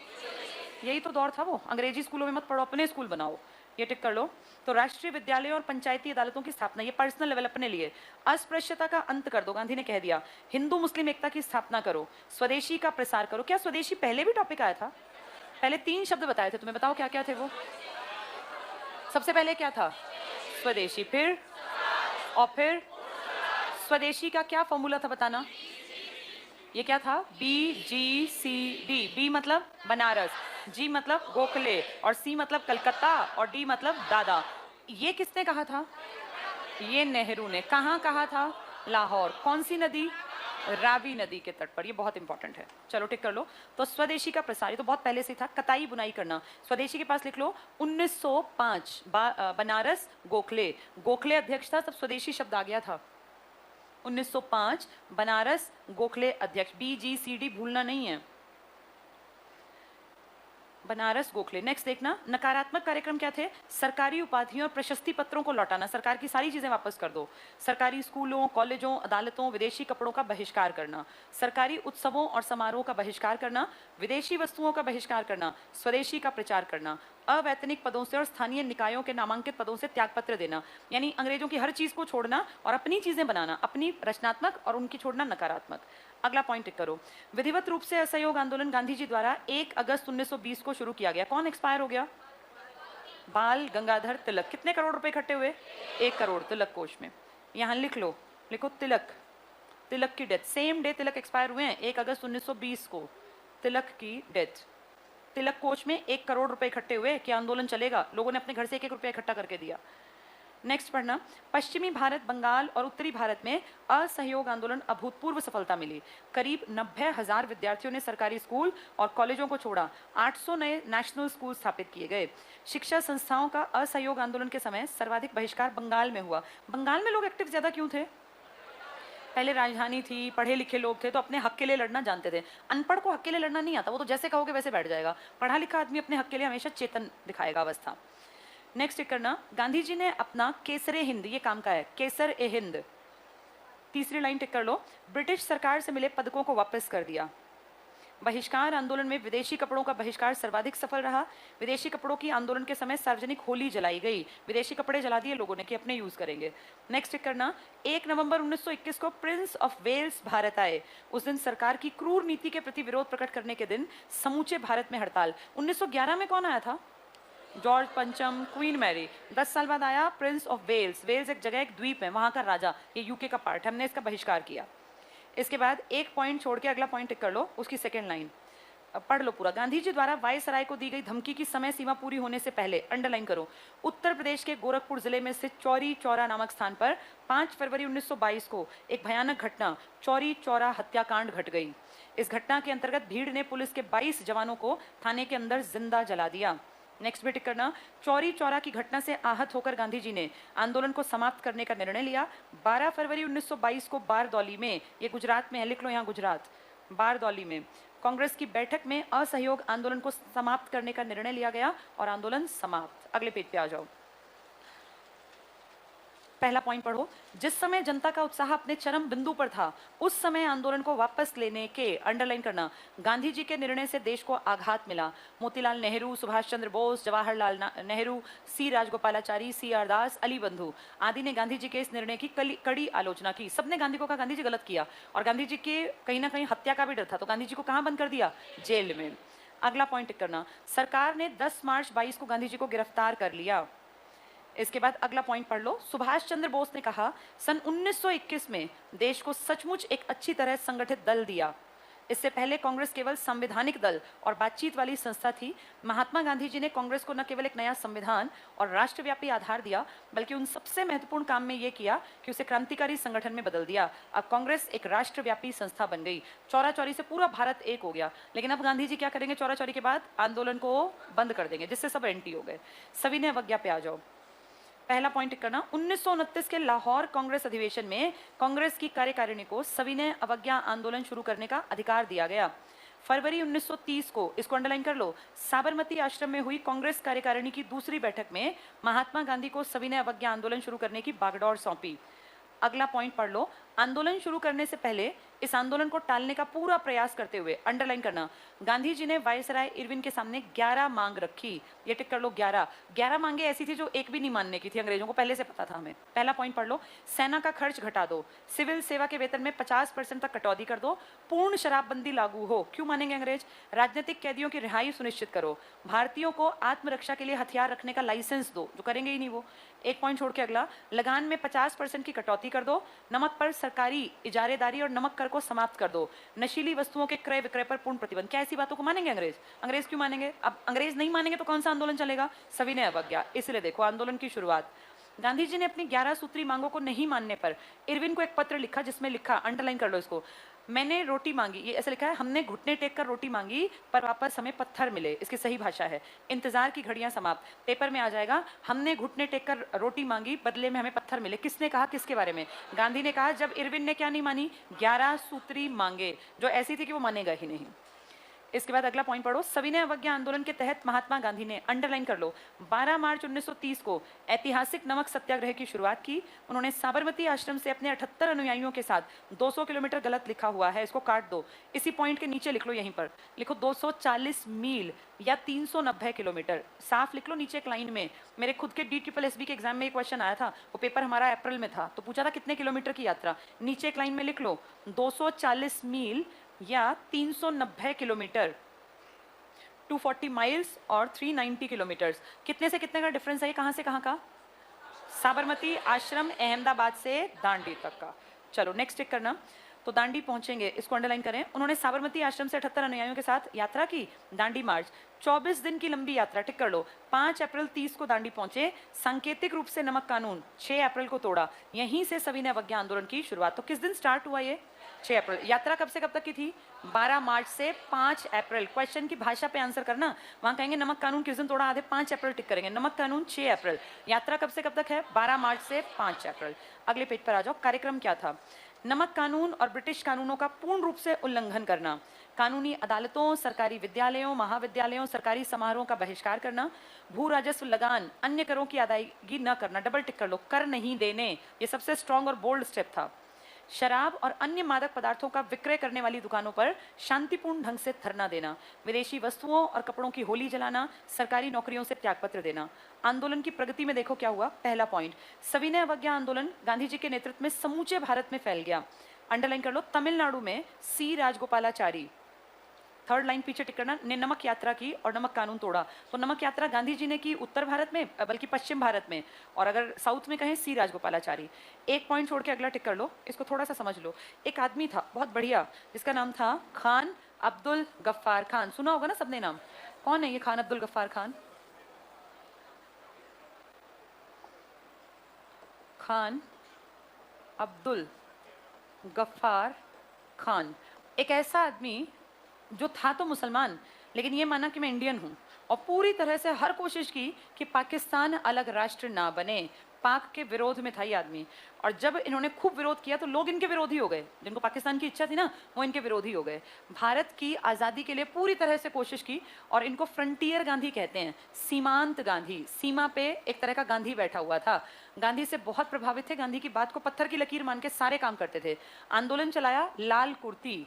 यही तो दौर था वो। अंग्रेजी स्कूलों में मत पढ़ो, अपने स्कूल बनाओ, ये टिक कर लो। तो राष्ट्रीय विद्यालयों और पंचायती अदालतों की स्थापना, ये पर्सनल लेवल अपने लिए। अस्पृश्यता का अंत कर दो, गांधी ने कह दिया। हिंदू मुस्लिम एकता की स्थापना करो। स्वदेशी का प्रसार करो। क्या स्वदेशी पहले भी टॉपिक आया था? पहले 3 शब्द बताए थे तुम्हें, बताओ क्या क्या थे वो? सबसे पहले क्या था? स्वदेशी, फिर और फिर स्वदेशी का क्या फॉर्मूला था बताना? ये क्या था? BGCD। बी मतलब बनारस, जी मतलब गोखले, और सी मतलब कलकत्ता, और डी मतलब दादा। ये किसने कहा था? ये नेहरू ने। कहाँ कहा था? लाहौर। कौन सी नदी? रावी नदी के तट पर। ये बहुत इंपॉर्टेंट है, चलो टिक कर लो। तो स्वदेशी का प्रसार, ये तो बहुत पहले से था। कताई बुनाई करना, स्वदेशी के पास लिख लो 1905 बनारस गोखले। गोखले अध्यक्ष था, तब स्वदेशी शब्द आ गया था। 1905 बनारस गोखले अध्यक्ष। BGCD भूलना नहीं है। बनारस गोखले। नेक्स्ट देखना, नकारात्मक कार्यक्रम क्या थे? सरकारी उपाधियों और प्रशस्ति पत्रों को लौटाना, सरकार की सारी चीजें वापस कर दो। सरकारी स्कूलों, कॉलेजों, अदालतों, विदेशी कपड़ों का बहिष्कार करना, सरकारी उत्सवों और समारोह का बहिष्कार करना, विदेशी वस्तुओं का बहिष्कार करना, स्वदेशी का प्रचार करना, अवैतनिक पदों से और स्थानीय निकायों के नामांकित पदों से त्यागपत्र देना, यानी अंग्रेजों की हर चीज को छोड़ना और अपनी चीजें बनाना, अपनी रचनात्मक, और उनकी छोड़ना नकारात्मक। अगला पॉइंट टिक करो। विधिवत रूप से असहयोग आंदोलन गांधी जी द्वारा 1 अगस्त 1920 को शुरू किया गया। कौन एक्सपायर हो गया? बाल गंगाधर तिलक। कितने करोड़ रुपए इकट्ठे हुए? 1 करोड़ तिलक कोष में। यहां लिख लो, लिखो तिलक। तिलक की डेथ सेम डे तिलक एक्सपायर हुए हैं, 1 अगस्त 1920 को तिलक की डेथ। तिलक कोष में 1 करोड़ रुपए इकट्ठे हुए कि आंदोलन चलेगा, लोगों ने अपने घर से 1-1 रुपया इकट्ठा करके दिया। नेक्स्ट पढ़ना, पश्चिमी भारत, बंगाल और उत्तरी भारत में असहयोग आंदोलन अभूतपूर्व सफलता मिली। करीब 90,000 विद्यार्थियों ने सरकारी स्कूल और कॉलेजों को छोड़ा। 800 नए नेशनल स्कूल स्थापित किए गए। शिक्षा संस्थाओं का असहयोग आंदोलन के समय सर्वाधिक बहिष्कार बंगाल में हुआ। बंगाल में लोग एक्टिव ज्यादा क्यों थे? पहले राजधानी थी, पढ़े लिखे लोग थे, तो अपने हक के लिए लड़ना जानते थे। अनपढ़ को हक के लिए लड़ना नहीं आता, वो तो जैसे कहोगे वैसे बैठ जाएगा। पढ़ा लिखा आदमी अपने हक के लिए हमेशा चेतन दिखाएगा अवस्था। नेक्स्ट करना, गांधी जी ने अपना केसरे हिंद, ये काम का है, केसर ए हिंद, तीसरी लाइन टिक कर लो, ब्रिटिश सरकार से मिले पदकों को वापस कर दिया। बहिष्कार आंदोलन में विदेशी कपड़ों का बहिष्कार सर्वाधिक सफल रहा। विदेशी कपड़ों की आंदोलन के समय सार्वजनिक होली जलाई गई। विदेशी कपड़े जला दिए लोगों ने कि अपने यूज करेंगे। नेक्स्ट करना, 1 नवंबर 1921 को प्रिंस ऑफ वेल्स भारत आए। उस दिन सरकार की क्रूर नीति के प्रति विरोध प्रकट करने के दिन समूचे भारत में हड़ताल। 1911 में कौन आया था? जॉर्ज पंचम, क्वीन मैरी। 10 साल बाद आया प्रिंस ऑफ वेल्स। वेल्स एक जगह, एक द्वीप है, वहां का राजा, ये यूके का पार्ट है, हमने इसका बहिष्कार किया। इसके बाद एक पॉइंट छोड़ के अगला पॉइंट टिक कर लो, उसकी सेकेंड लाइन पढ़ लो पूरा। गांधी जी द्वारा वायसराय को दी गई धमकी की समय सीमा पूरी होने से पहले, अंडरलाइन करो, उत्तर प्रदेश के गोरखपुर जिले में स्थित चौरी चौरा नामक स्थान पर 5 फरवरी 1922 को एक भयानक घटना, चौरी चौरा हत्याकांड घट गई। इस घटना के अंतर्गत भीड़ ने पुलिस के 22 जवानों को थाने के अंदर जिंदा जला दिया। नेक्स्ट में टिक करना, चौरी चौरा की घटना से आहत होकर गांधी जी ने आंदोलन को समाप्त करने का निर्णय लिया। 12 फरवरी 1922 को बारदौली में, ये गुजरात में है, लिख लो यहाँ गुजरात, बारदौली में कांग्रेस की बैठक में असहयोग आंदोलन को समाप्त करने का निर्णय लिया गया और आंदोलन समाप्त। अगले पेज पे आ जाओ। पहला पॉइंट पढ़ो, जिस समय जनता का उत्साह अपने चरम बिंदु पर था, उस समय आंदोलन को वापस लेने के, अंडरलाइन करना, गांधी जी के निर्णय से देश को आघात मिला। मोतीलाल नेहरू, सुभाष चंद्र बोस, जवाहरलाल नेहरू, सी राजगोपालाचारी, सी आर दास, अली बंधु आदि ने गांधी जी के इस निर्णय की कड़ी आलोचना की। सबने गांधी को कहा गांधी जी गलत किया, और गांधी जी के कहीं ना कहीं हत्या का भी डर था, तो गांधी जी को कहां बंद कर दिया? जेल में। अगला पॉइंट करना, सरकार ने 10 मार्च 22 को गांधी जी को गिरफ्तार कर लिया। इसके बाद अगला पॉइंट पढ़ लो, सुभाष चंद्र बोस ने कहा, सन 1921 में देश को सचमुच एक अच्छी तरह संगठित दल दिया। इससे पहले कांग्रेस केवल संवैधानिक दल और बातचीत वाली संस्था थी। महात्मा गांधी जी ने कांग्रेस को न केवल एक नया संविधान और राष्ट्रव्यापी आधार दिया, बल्कि उन सबसे महत्वपूर्ण काम में यह किया कि उसे क्रांतिकारी संगठन में बदल दिया। अब कांग्रेस एक राष्ट्रव्यापी संस्था बन गई। चौरा चौरी से पूरा भारत एक हो गया। लेकिन अब गांधी जी क्या करेंगे? चौरा चौरी के बाद आंदोलन को बंद कर देंगे, जिससे सब एंटी हो गए। सविनय अवज्ञा पे आ जाओ। पहला पॉइंट करना, 1929 के लाहौर कांग्रेस अधिवेशन में कांग्रेस की कार्यकारिणी को सविनय अवज्ञा आंदोलन शुरू करने का अधिकार दिया गया। फरवरी 1930 को, इसको अंडरलाइन कर लो, साबरमती आश्रम में हुई कांग्रेस कार्यकारिणी की दूसरी बैठक में महात्मा गांधी को सविनय अवज्ञा आंदोलन शुरू करने की बागडोर सौंपी। अगला पॉइंट पढ़ लो, आंदोलन शुरू करने से पहले इस आंदोलन को टालने का पूरा प्रयास करते हुए, अंडरलाइन करना, गांधी जी ने वायसराय इरविन के सामने 11 मांग रखी। ये टिक कर लो, 11 मांगे ऐसी थी जो एक भी नहीं मानने की थी, अंग्रेजों को पहले से पता था हमें। पहला पॉइंट पढ़ लो, सेना का खर्च घटा दो, सिविल सेवा के वेतन में 50% तक कटौती कर दो, पूर्ण शराबबंदी लागू हो। क्यों मानेंगे अंग्रेज? राजनीतिक कैदियों की रिहाई सुनिश्चित करो, भारतीयों को आत्मरक्षा के लिए हथियार रखने का लाइसेंस दो, जो करेंगे ही नहीं वो। एक पॉइंट छोड़ के अगला, लगान में 50% की कटौती कर दो, नमक पर सरकारी इजारेदारी और नमक कर को समाप्त कर दो, नशीली वस्तुओं के क्रय विक्रय पर पूर्ण प्रतिबंध। क्या ऐसी बातों को मानेंगे अंग्रेज? अंग्रेज क्यों मानेंगे? अब अंग्रेज नहीं मानेंगे तो कौन सा आंदोलन चलेगा? सविनय अवज्ञा। इसलिए देखो आंदोलन की शुरुआत, गांधी जी ने अपनी 11 सूत्री मांगों को नहीं मानने पर इरविन को एक पत्र लिखा, जिसमें लिखा, अंडरलाइन कर लो इसको, मैंने रोटी मांगी, ये ऐसा लिखा है, हमने घुटने टेक कर रोटी मांगी पर वापस हमें पत्थर मिले। इसकी सही भाषा है, इंतजार की घड़ियां समाप्त। पेपर में आ जाएगा, हमने घुटने टेक कर रोटी मांगी, बदले में हमें पत्थर मिले। किसने कहा? किसके बारे में? गांधी ने कहा, जब इरविन ने क्या नहीं मानी? 11 सूत्री मांगे, जो ऐसी थी कि वो मानेगा ही नहीं। इसके बाद अगला पॉइंट पढ़ो। सविनय अवज्ञा आंदोलन के तहत महात्मा गांधी ने, अंडरलाइन कर लो, 12 मार्च 1930 को ऐतिहासिक नमक सत्याग्रह की शुरुआत की। उन्होंने साबरमती आश्रम से अपने 78 अनुयायियों के साथ 200 किलोमीटर, गलत लिखा हुआ है, इसको काट दो, इसी पॉइंट के नीचे लिख लो, यहीं पर लिखो 240 मील या 390 किलोमीटर, साफ लिख लो नीचे एक लाइन में। मेरे खुद के DSSB के एग्जाम में एक क्वेश्चन आया था, वो पेपर हमारा अप्रैल में था, तो पूछा था कितने किलोमीटर की यात्रा, नीचे एक लाइन में लिख लो 240 मील या 390 किलोमीटर, 240 माइल्स और 390 किलोमीटर्स। कितने से कितने का डिफरेंस है, कहां से कहां का? साबरमती आश्रम अहमदाबाद से दांडी तक का। चलो नेक्स्ट टिक करना। तो दांडी पहुंचेंगे, इसको अंडरलाइन करें। उन्होंने साबरमती आश्रम से 78 अनुयायियों के साथ यात्रा की, दांडी मार्च, 24 दिन की लंबी यात्रा, टिक कर लो। 5 अप्रैल 30 को दांडी पहुंचे, सांकेतिक रूप से नमक कानून 6 अप्रैल को तोड़ा। यहीं से सविनय अवज्ञा आंदोलन की शुरुआत। तो किस दिन स्टार्ट हुआ ये? 6 अप्रैल। यात्रा कब से कब तक की थी? 12 मार्च से 5 अप्रैल। क्वेश्चन की भाषा पे आंसर करना, वहां कहेंगे नमक कानून किस दिन तोड़ा, आधे 5 अप्रैल टिक करेंगे। नमक कानून 6 अप्रैल। यात्रा कब से कब तक है? 12 मार्च से 5 अप्रैल। अगले पेज पर आ जाओ। कार्यक्रम क्या था? नमक कानून और ब्रिटिश कानूनों का पूर्ण रूप से उल्लंघन करना, कानूनी अदालतों, सरकारी विद्यालयों, महाविद्यालयों, सरकारी समारोहों का बहिष्कार करना, भू राजस्व लगान, अन्य करों की अदायगी न करना, डबल टिक कर लो, कर नहीं देने, ये सबसे स्ट्रॉन्ग और बोल्ड स्टेप था। शराब और अन्य मादक पदार्थों का विक्रय करने वाली दुकानों पर शांतिपूर्ण ढंग से धरना देना, विदेशी वस्तुओं और कपड़ों की होली जलाना, सरकारी नौकरियों से त्यागपत्र देना। आंदोलन की प्रगति में देखो क्या हुआ। पहला पॉइंट, सविनय अवज्ञा आंदोलन गांधी जी के नेतृत्व में समूचे भारत में फैल गया। अंडरलाइन कर लो। तमिलनाडु में C राजगोपालाचारी, थर्ड लाइन पीछे टिक करना, ने नमक यात्रा की और नमक कानून तोड़ा। तो नमक यात्रा गांधी जी ने की उत्तर भारत में, बल्कि पश्चिम भारत में, और अगर साउथ में कहें C राजगोपालाचारी। एक पॉइंट छोड़ के अगला टिक कर लो, इसको थोड़ा सा समझ लो। एक आदमी था बहुत बढ़िया, जिसका नाम था खान अब्दुल गफ्फार खान। सुना होगा ना सबने नाम। कौन है ये खान अब्दुल गफ्फार खान? खान अब्दुल गफ्फार खान एक ऐसा आदमी जो था तो मुसलमान, लेकिन ये माना कि मैं इंडियन हूँ, और पूरी तरह से हर कोशिश की कि पाकिस्तान अलग राष्ट्र ना बने। पाक के विरोध में था ये आदमी, और जब इन्होंने खूब विरोध किया तो लोग इनके विरोधी हो गए। जिनको पाकिस्तान की इच्छा थी ना, वो इनके विरोधी हो गए। भारत की आज़ादी के लिए पूरी तरह से कोशिश की, और इनको फ्रंटियर गांधी कहते हैं, सीमांत गांधी। सीमा पे एक तरह का गांधी बैठा हुआ था। गांधी से बहुत प्रभावित थे, गांधी की बात को पत्थर की लकीर मान के सारे काम करते थे। आंदोलन चलाया लाल कुर्ती,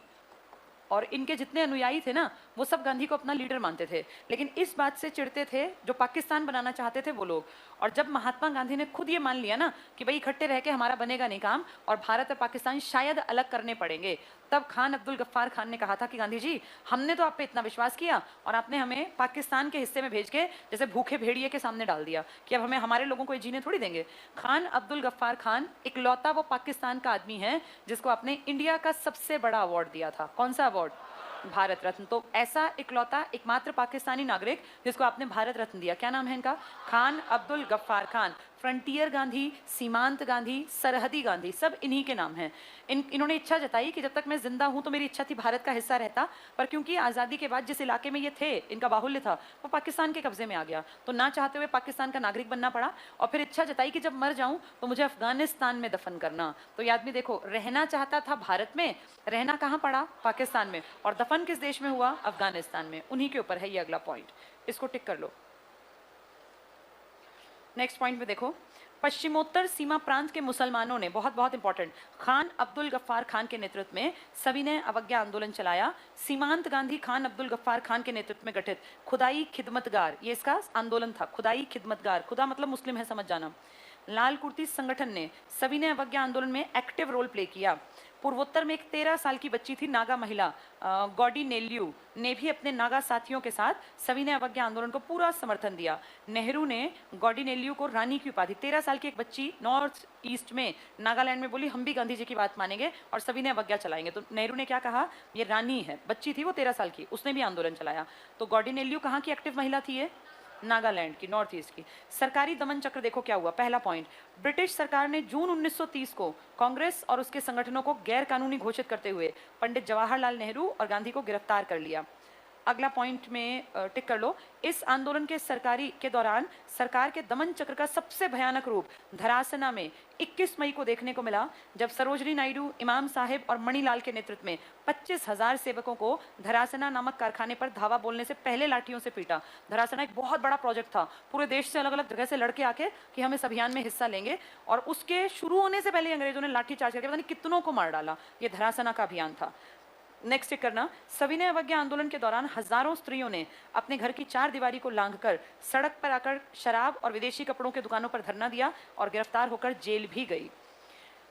और इनके जितने अनुयायी थे ना, वो सब गांधी को अपना लीडर मानते थे, लेकिन इस बात से चिढ़ते थे जो पाकिस्तान बनाना चाहते थे वो लोग। और जब महात्मा गांधी ने खुद ये मान लिया ना कि भाई इकट्ठे रह के हमारा बनेगा नहीं काम, और भारत और पाकिस्तान शायद अलग करने पड़ेंगे, तब खान अब्दुल गफ्फार खान ने कहा था कि गांधी जी, हमने तो आप पे इतना विश्वास किया और आपने हमें पाकिस्तान के हिस्से में भेज के जैसे भूखे भेड़िए के सामने डाल दिया कि अब हमें हमारे लोगों को ये जीने थोड़ी देंगे। खान अब्दुल गफ्फार खान इकलौता वो पाकिस्तान का आदमी है जिसको आपने इंडिया का सबसे बड़ा अवार्ड दिया था। कौन सा अवार्ड? भारत रत्न। तो ऐसा इकलौता एकमात्र पाकिस्तानी नागरिक जिसको आपने भारत रत्न दिया, क्या नाम है इनका? खान अब्दुल गफ्फार खान। फ्रंटियर गांधी, सीमांत गांधी, सरहदी गांधी, सब इन्हीं के नाम हैं। इन्होंने इच्छा जताई कि जब तक मैं जिंदा हूं तो मेरी इच्छा थी भारत का हिस्सा रहता, पर क्योंकि आज़ादी के बाद जिस इलाके में ये थे, इनका बाहुल्य था, वो पाकिस्तान के कब्जे में आ गया, तो ना चाहते हुए पाकिस्तान का नागरिक बनना पड़ा। और फिर इच्छा जताई कि जब मर जाऊं तो मुझे अफगानिस्तान में दफन करना। तो ये आदमी देखो, रहना चाहता था भारत में, रहना कहाँ पड़ा? पाकिस्तान में, और दफन किस देश में हुआ? अफगानिस्तान में। उन्हीं के ऊपर है ये अगला पॉइंट, इसको टिक कर लो। नेक्स्ट पॉइंट में देखो, पश्चिमोत्तर सीमा प्रांत के मुसलमानों ने, बहुत बहुत इंपॉर्टेंट, खान अब्दुल गफ्फार खान के नेतृत्व में सविनय अवज्ञा आंदोलन चलाया। सीमांत गांधी खान अब्दुल गफ्फार खान के नेतृत्व में गठित खुदाई खिदमतगार, ये इसका आंदोलन था। खुदाई खिदमतगार, खुदा मतलब मुस्लिम है, समझ जाना। लाल कुर्ती संगठन ने सविनय अवज्ञा आंदोलन में एक्टिव रोल प्ले किया। पूर्वोत्तर में एक 13 साल की बच्ची थी, नागा महिला गॉडी नेल्यू, ने भी अपने नागा साथियों के साथ सविनय अवज्ञा आंदोलन को पूरा समर्थन दिया। नेहरू ने गॉडी नेल्यू को रानी की उपाधि, 13 साल की एक बच्ची नॉर्थ ईस्ट में नागालैंड में बोली हम भी गांधी जी की बात मानेंगे और सविनय अवज्ञा चलाएंगे। तो नेहरू ने क्या कहा, ये रानी है, बच्ची थी वो 13 साल की, उसने भी आंदोलन चलाया। तो गॉडी नेल्यू कहाँ की एक्टिव महिला थी? ये नागालैंड की, नॉर्थ ईस्ट की। सरकारी दमन चक्र देखो क्या हुआ। पहला पॉइंट, ब्रिटिश सरकार ने जून 1930 को कांग्रेस और उसके संगठनों को गैर कानूनी घोषित करते हुए पंडित जवाहरलाल नेहरू और गांधी को गिरफ्तार कर लिया। अगला पॉइंट में टिक कर लो। इस आंदोलन के दौरान सरकार के दमन चक्र का सबसे भयानक रूप धरासना में 21 मई को देखने को मिला, जब सरोजनी नायडू, इमाम साहिब और मणिलाल के नेतृत्व में 25,000 सेवकों को धरासना नामक कारखाने पर धावा बोलने से पहले लाठियों से पीटा। धरासना एक बहुत बड़ा प्रोजेक्ट था, पूरे देश से अलग अलग जगह से लड़के आके कि हम इस अभियान में हिस्सा लेंगे, और उसके शुरू होने से पहले अंग्रेजों ने लाठी चार्ज करके पता नहीं कितनों को मार डाला। ये धरासना का अभियान था। नेक्स्ट चेक करना। सविनय अवज्ञा आंदोलन के दौरान हजारों स्त्रियों ने अपने घर की चार दीवारी को लांघकर सड़क पर आकर शराब और विदेशी कपड़ों के दुकानों पर धरना दिया और गिरफ्तार होकर जेल भी गई।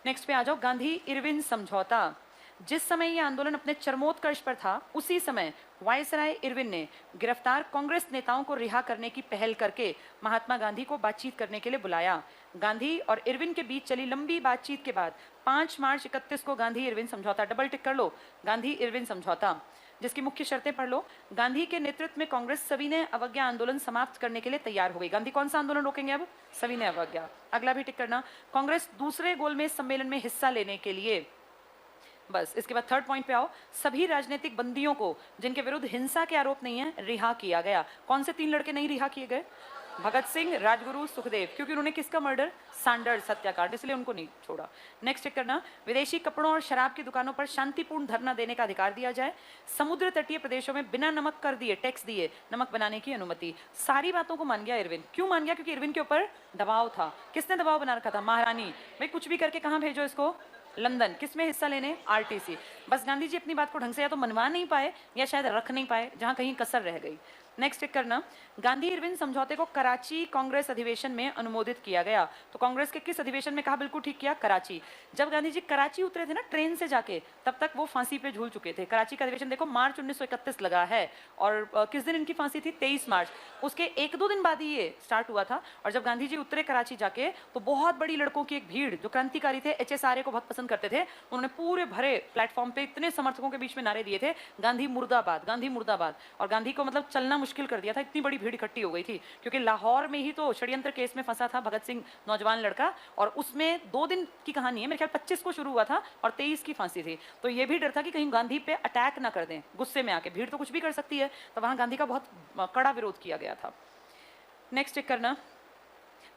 नेक्स्ट पे आ जाओ। गांधी इरविन समझौता। जिस समय यह आंदोलन अपने चरमोत्कर्ष पर था, उसी समय वायसराय इरविन ने गिरफ्तार कांग्रेस नेताओं को रिहा करने की पहल करके महात्मा गांधी को बातचीत करने के लिए बुलाया। गांधी और इरविन के बीच चली लंबी बातचीत के बाद 5 मार्च 31 को गांधी इरविन समझौता, डबल टिक कर लो, गांधी इरविन समझौता, जिसकी मुख्य शर्तें पढ़ लो। गांधी के नेतृत्व में कांग्रेस सविनय अवज्ञा आंदोलन समाप्त करने के लिए तैयार हो गई। गांधी कौन सा आंदोलन रोकेंगे अब? सविनय अवज्ञा। अगला भी टिक करना। कांग्रेस दूसरे गोलमेज सम्मेलन में हिस्सा लेने के लिए, बस इसके बाद थर्ड पॉइंट पे आओ। सभी राजनीतिक बंदियों को जिनके विरुद्ध हिंसा के आरोप नहीं है, रिहा किया गया। कौन से 3 लड़के नहीं रिहा किए गए? भगत सिंह, राजगुरु, सुखदेव, क्योंकि उन्होंने किसका मर्डर? सैंडर्स हत्याकांड, इसलिए उनको नहीं छोड़ा। नेक्स्ट चेक करना। विदेशी कपड़ों और शराब की दुकानों पर शांतिपूर्ण धरना देने का अधिकार दिया जाए। समुद्र तटीय प्रदेशों में बिना नमक कर दिए टैक्स दिए नमक बनाने की अनुमति। सारी बातों को मान गया इरविन। क्यों मान गया? क्योंकि इरविन के ऊपर दबाव था। किसने दबाव बना रखा था? महारानी, भाई कुछ भी करके कहाँ भेजो इसको? लंदन। किसमें हिस्सा लेने? आरटीसी। बस गांधी जी अपनी बात को ढंग से या तो मनवा नहीं पाए या शायद रख नहीं पाए, जहां कहीं कसर रह गई। नेक्स्ट चेक करना। गांधी इरविन समझौते को कराची कांग्रेस अधिवेशन में अनुमोदित किया गया। तो कांग्रेस के किस अधिवेशन में कहा? बिल्कुल ठीक किया, कराची। जब गांधी जी कराची उतरे थे ना ट्रेन से जाके, तब तक वो फांसी पे झूल चुके थे। कराची का अधिवेशन देखो मार्च 1931 लगा है, और किस दिन इनकी फांसी थी? 23 मार्च। उसके 1-2 दिन बाद ही ये स्टार्ट हुआ था। और जब गांधी जी उतरे कराची जाके, तो बहुत बड़ी लड़कों की एक भीड़, जो क्रांतिकारी थे, HSRA को बहुत पसंद करते थे, उन्होंने पूरे भरे प्लेटफॉर्म पे इतने समर्थकों के बीच में नारे दिए थे, गांधी मुर्दाबाद, गांधी मुर्दाबाद। और गांधी को मतलब चलना मुश्किल कर दिया था, इतनी बड़ी भीड़ इकट्ठी हो गई थी। क्योंकि लाहौर में ही तो षड्यंत्र केस में फंसा था भगत सिंह, नौजवान लड़का, और उसमें 2 दिन की कहानी है, मेरे ख्याल 25 को शुरू हुआ था और 23 की फांसी थी। तो ये भी डर था कि कहीं गांधी पे अटैक ना कर दें गुस्से में आके, भीड़ तो कुछ भी कर सकती है। तो वहां गांधी का बहुत कड़ा विरोध किया गया था। नेक्स्ट चेक करना।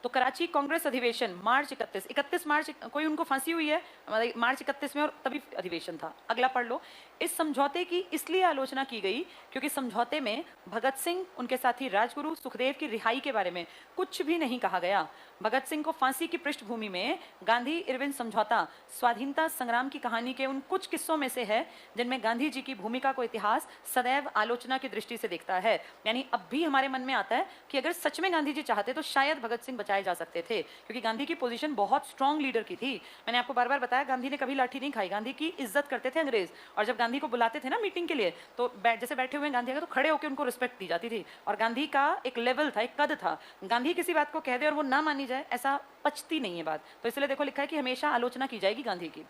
तो कराची कांग्रेस अधिवेशन मार्च 31 मार्च, कोई उनको फांसी हुई है मार्च 31 में, और तभी अधिवेशन था। अगला पढ़ लो। इस समझौते की इसलिए आलोचना की गई क्योंकि समझौते में भगत सिंह, उनके साथी राजगुरु, सुखदेव की रिहाई के बारे में कुछ भी नहीं कहा गया। भगत सिंह को फांसी की पृष्ठभूमि में गांधी इरविन समझौता स्वाधीनता संग्राम की कहानी के उन कुछ किस्सों में से है जिनमें गांधी जी की भूमिका को इतिहास सदैव आलोचना की दृष्टि से देखता है। यानी अब भी हमारे मन में आता है कि अगर सच में गांधी जी चाहते तो शायद भगत सिंह बचाए जा सकते थे, क्योंकि गांधी की पोजीशन बहुत स्ट्रांग लीडर की थी। मैंने आपको बार बार बताया, गांधी ने कभी लाठी नहीं खाई, गांधी की इज्जत करते थे अंग्रेज। और जब गांधी को बुलाते थे ना मीटिंग के लिए, तो जैसे बैठे हुए गांधी तो खड़े होकर उनको रिस्पेक्ट दी जाती थी। और गांधी का एक लेवल था, एक कद था। गांधी किसी बात को कह दे और वो ना मानी जाए, ऐसा पचती नहीं है बात। तो इसलिए देखो लिखा है कि हमेशा आलोचना की जाएगी गांधी की।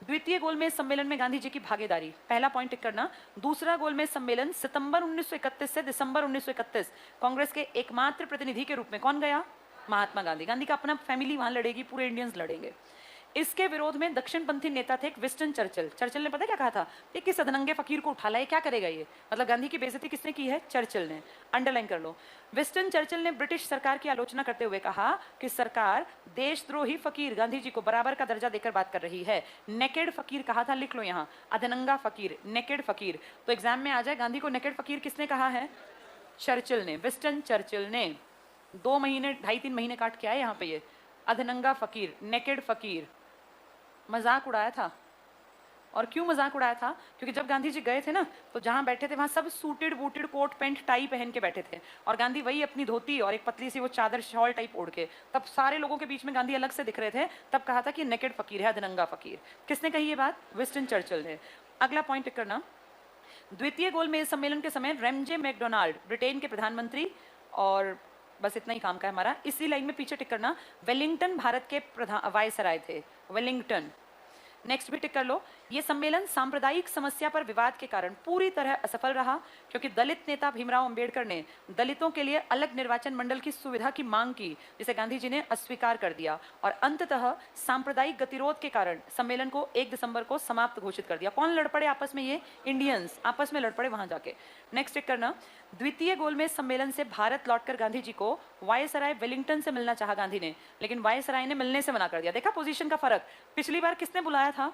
द्वितीय गोलमेज सम्मेलन में गांधी जी की भागीदारी, पहला पॉइंट टिक करना। दूसरा गोलमेज सम्मेलन सितंबर 1931 से दिसंबर 1931 कांग्रेस के एकमात्र प्रतिनिधि के रूप में कौन गया? महात्मा गांधी। गांधी का अपना फैमिली वहां लड़ेगी, पूरे इंडियंस लड़ेंगे। इसके विरोध में दक्षिणपंथी नेता थे एक विस्टन चर्चिल। चर्चिल ने पता क्या कहा था? ये किस अधनंगे फकीर को उठा लाए, क्या करेगा ये? मतलब गांधी की बेइज्जती किसने की है? चर्चिल ने। अंडरलाइन कर लो। विस्टन चर्चिल ने ब्रिटिश सरकार की आलोचना करते हुए कहा कि सरकार देशद्रोही फकीर गांधी जी को बराबर का दर्जा देकर बात कर रही है। नेकेड फकीर कहा था, लिख लो यहाँ, अधनंगा फकीर, नेकेड फकीर। तो एग्जाम में आ जाए, गांधी को नेकेड फकीर किसने कहा है? चर्चिल ने, विस्टन चर्चिल ने। 2 महीने 2.5-3 महीने काट के आए यहाँ पे ये अधनंगा फकीर, नेकेड फकीर। मजाक उड़ाया था। और क्यों मजाक उड़ाया था? क्योंकि जब गांधी जी गए थे ना, तो जहां बैठे थे वहां सब suited booted coat pant tie पहन के बैठे थे, और गांधी वही अपनी धोती और एक पतली सी वो चादर शॉल टाइप ओढ़ के। तब सारे लोगों के बीच में गांधी अलग से दिख रहे थे। तब कहा था कि नेकेड फकीर है, अधनंगा फकीर। किसने कही ये बात? विस्टन चर्चिल ने। अगला पॉइंट टिक करना। द्वितीय गोलमेज सम्मेलन के समय रेमजे मैकडोनाल्ड, ब्रिटेन के प्रधानमंत्री, और बस इतना ही काम का है हमारा। इसी लाइन में पीछे टिक करना। वेलिंगटन भारत के वायसराय थे। वेलिंगटन नेक्स्ट भी टिक कर लो। ये सम्मेलन सांप्रदायिक समस्या पर विवाद के कारण पूरी तरह असफल रहा, क्योंकि दलित नेता भीमराव अंबेडकर ने दलितों के लिए अलग निर्वाचन मंडल की सुविधा की मांग की, जिसे गांधी जी ने अस्वीकार कर दिया, और अंततः सांप्रदायिक गतिरोध के कारण सम्मेलन को 1 दिसंबर को समाप्त घोषित कर दिया। कौन लड़ पड़े आपस में? ये इंडियंस आपस में लड़ पड़े वहां जाके। नेक्स्ट टिक करना। द्वितीय गोलमेज सम्मेलन से भारत लौटकर गांधी जी को वायसराय वेलिंगटन से मिलना चाहा गांधी ने, लेकिन वायसराय ने मिलने से मना कर दिया। देखा पोजीशन का फर्क। पिछली बार किसने बुलाया था?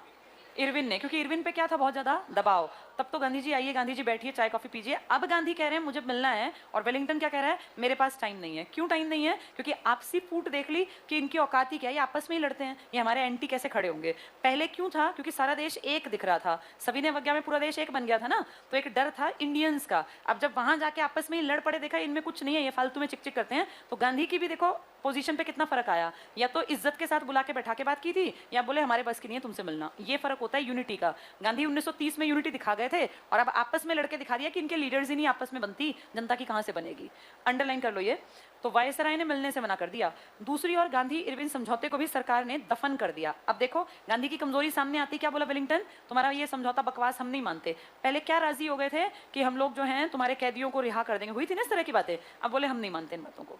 इरविन ने, क्योंकि इरविन पे क्या था? बहुत ज्यादा दबाव। तब तो गांधी जी आइए, गांधी जी बैठिए, चाय कॉफी पीजिए। अब गांधी कह रहे हैं मुझे मिलना है, और वेलिंगटन क्या कह रहा है? मेरे पास टाइम नहीं है। क्यों टाइम नहीं है? क्योंकि आपसी फूट देख ली कि इनकी औकात ही क्या है, ये आपस में ही लड़ते हैं, ये हमारे एंटी कैसे खड़े होंगे। पहले क्यों था? क्योंकि सारा देश एक दिख रहा था, सविनय अवज्ञा में पूरा देश एक बन गया था ना, तो एक डर था इंडियंस का। अब जब वहां जाके आपस में ही लड़ पड़े, देखा इनमें कुछ नहीं है, ये फालतू में चिक चिक करते हैं, तो गांधी की भी देखो पोजीशन पे कितना फर्क आया। या तो इज्जत के साथ बुला के बैठा के बात की थी, या बोले हमारे बस की नहीं है तुमसे मिलना। ये फर्क होता है यूनिटी का। गांधी 1930 में यूनिटी दिखा गए थे, और अब आपस में लड़के दिखा दिया कि इनके लीडर्स ही नहीं आपस में बनती, जनता की कहां से बनेगी। अंडरलाइन कर लो ये। तो वायसराय ने मिलने से मना कर दिया। दूसरी ओर गांधी इरविन समझौते को भी सरकार ने दफन कर दिया। अब देखो गांधी की कमजोरी सामने आती। क्या बोला वेलिंगटन? तुम्हारा ये समझौता बकवास, हम नहीं मानते। पहले क्या राजी हो गए थे कि हम लोग जो हैं तुम्हारे कैदियों को रिहा कर देंगे, हुई थी ना इस तरह की बातें। अब बोले हम नहीं मानते इन बातों को।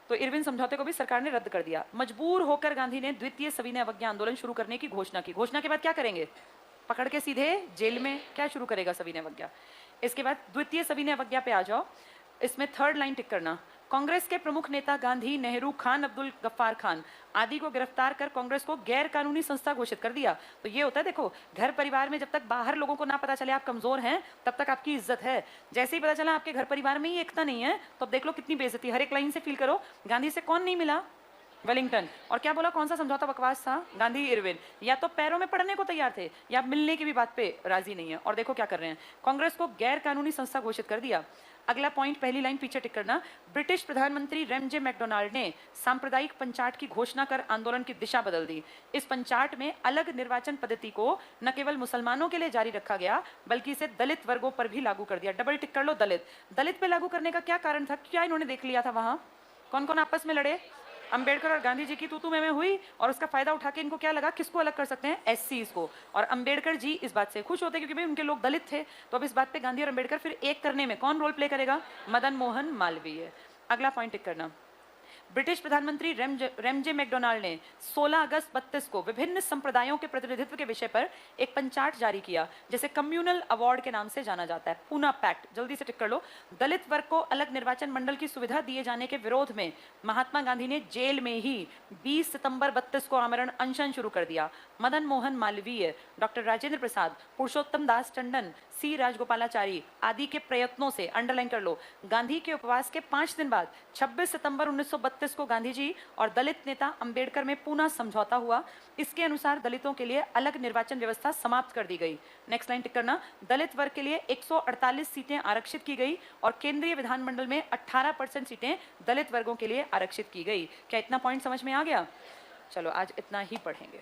तो इरविन समझौते को भी सरकार ने रद्द कर दिया। मजबूर होकर गांधी ने द्वितीय सविनय अवज्ञा आंदोलन शुरू करने की घोषणा की। घोषणा के बाद क्या करेंगे? पकड़ के सीधे जेल में। क्या शुरू करेगा? सविनय अवज्ञा। इसके बाद द्वितीय सविनय अवज्ञा पे आ जाओ। इसमें थर्ड लाइन टिक करना। कांग्रेस के प्रमुख नेता गांधी, नेहरू, खान अब्दुल गफ्फार खान आदि को गिरफ्तार कर कांग्रेस को गैर कानूनी संस्था घोषित कर दिया। तो ये होता है, देखो घर परिवार में जब तक बाहर लोगों को ना पता चले आप कमजोर हैं, तब तक आपकी इज्जत है। जैसे ही पता चला आपके घर परिवार में ही एकता नहीं है, तो अब देख लो कितनी बेइज्जती। हर एक लाइन से फील करो। गांधी से कौन नहीं मिला? वेलिंगटन। और क्या बोला? कौन सा समझौता बकवास था? गांधी इरविन। या तो पैरों में पड़ने को तैयार थे, या मिलने की भी बात पे राजी नहीं है। और देखो क्या कर रहे हैं, कांग्रेस को गैर कानूनी संस्था घोषित कर दिया। अगला पॉइंट, पहली लाइन पीछे टिक करना। ब्रिटिश प्रधानमंत्री रेमजे मैकडोनाल्ड ने सांप्रदायिक पंचाट की घोषणा कर आंदोलन की दिशा बदल दी। इस पंचाट में अलग निर्वाचन पद्धति को न केवल मुसलमानों के लिए जारी रखा गया, बल्कि इसे दलित वर्गों पर भी लागू कर दिया। डबल टिक कर लो। दलित। दलित पे लागू करने का क्या कारण था? क्या इन्होंने देख लिया था वहां? कौन कौन आपस में लड़े? अंबेडकर और गांधी जी की तू में हुई, और उसका फायदा उठा के इनको क्या लगा, किसको अलग कर सकते हैं? एससीज को। और अंबेडकर जी इस बात से खुश होते क्योंकि भाई उनके लोग दलित थे। तो अब इस बात पे गांधी और अंबेडकर फिर एक करने में कौन रोल प्ले करेगा? मदन मोहन मालवीय। अगला पॉइंट टिक करना। ब्रिटिश प्रधानमंत्री रेमजे मैकडोनाल्ड ने 16 अगस्त 32 को विभिन्न संप्रदायों के प्रतिनिधित्व के विषय पर एक पंचाट जारी किया, जिसे कम्युनल अवार्ड के नाम से जाना जाता है। पूना पैक्ट। जल्दी से टिक कर लो। दलित वर्ग को अलग निर्वाचन मंडल की सुविधा दिए जाने के विरोध में महात्मा गांधी ने जेल में ही 20 सितंबर 32 को आमरण अनशन शुरू कर दिया। मदन मोहन मालवीय, डॉक्टर राजेंद्र प्रसाद, पुरुषोत्तम दास टंडन, सी राजगोपालाचारी आदि के प्रयत्नों से, अंडरलाइन कर लो, गांधी के उपवास के 5 दिन बाद 26 सितंबर 1932 को गांधी जी और दलित नेता अंबेडकर में पुनः समझौता हुआ। इसके अनुसार दलितों के लिए अलग निर्वाचन व्यवस्था समाप्त कर दी गई। नेक्स्ट लाइन टिक करना। दलित वर्ग के लिए 148 सीटें आरक्षित की गई, और केंद्रीय विधानमंडल में 18% सीटें दलित वर्गों के लिए आरक्षित की गई। क्या इतना पॉइंट समझ में आ गया? चलो आज इतना ही पढ़ेंगे।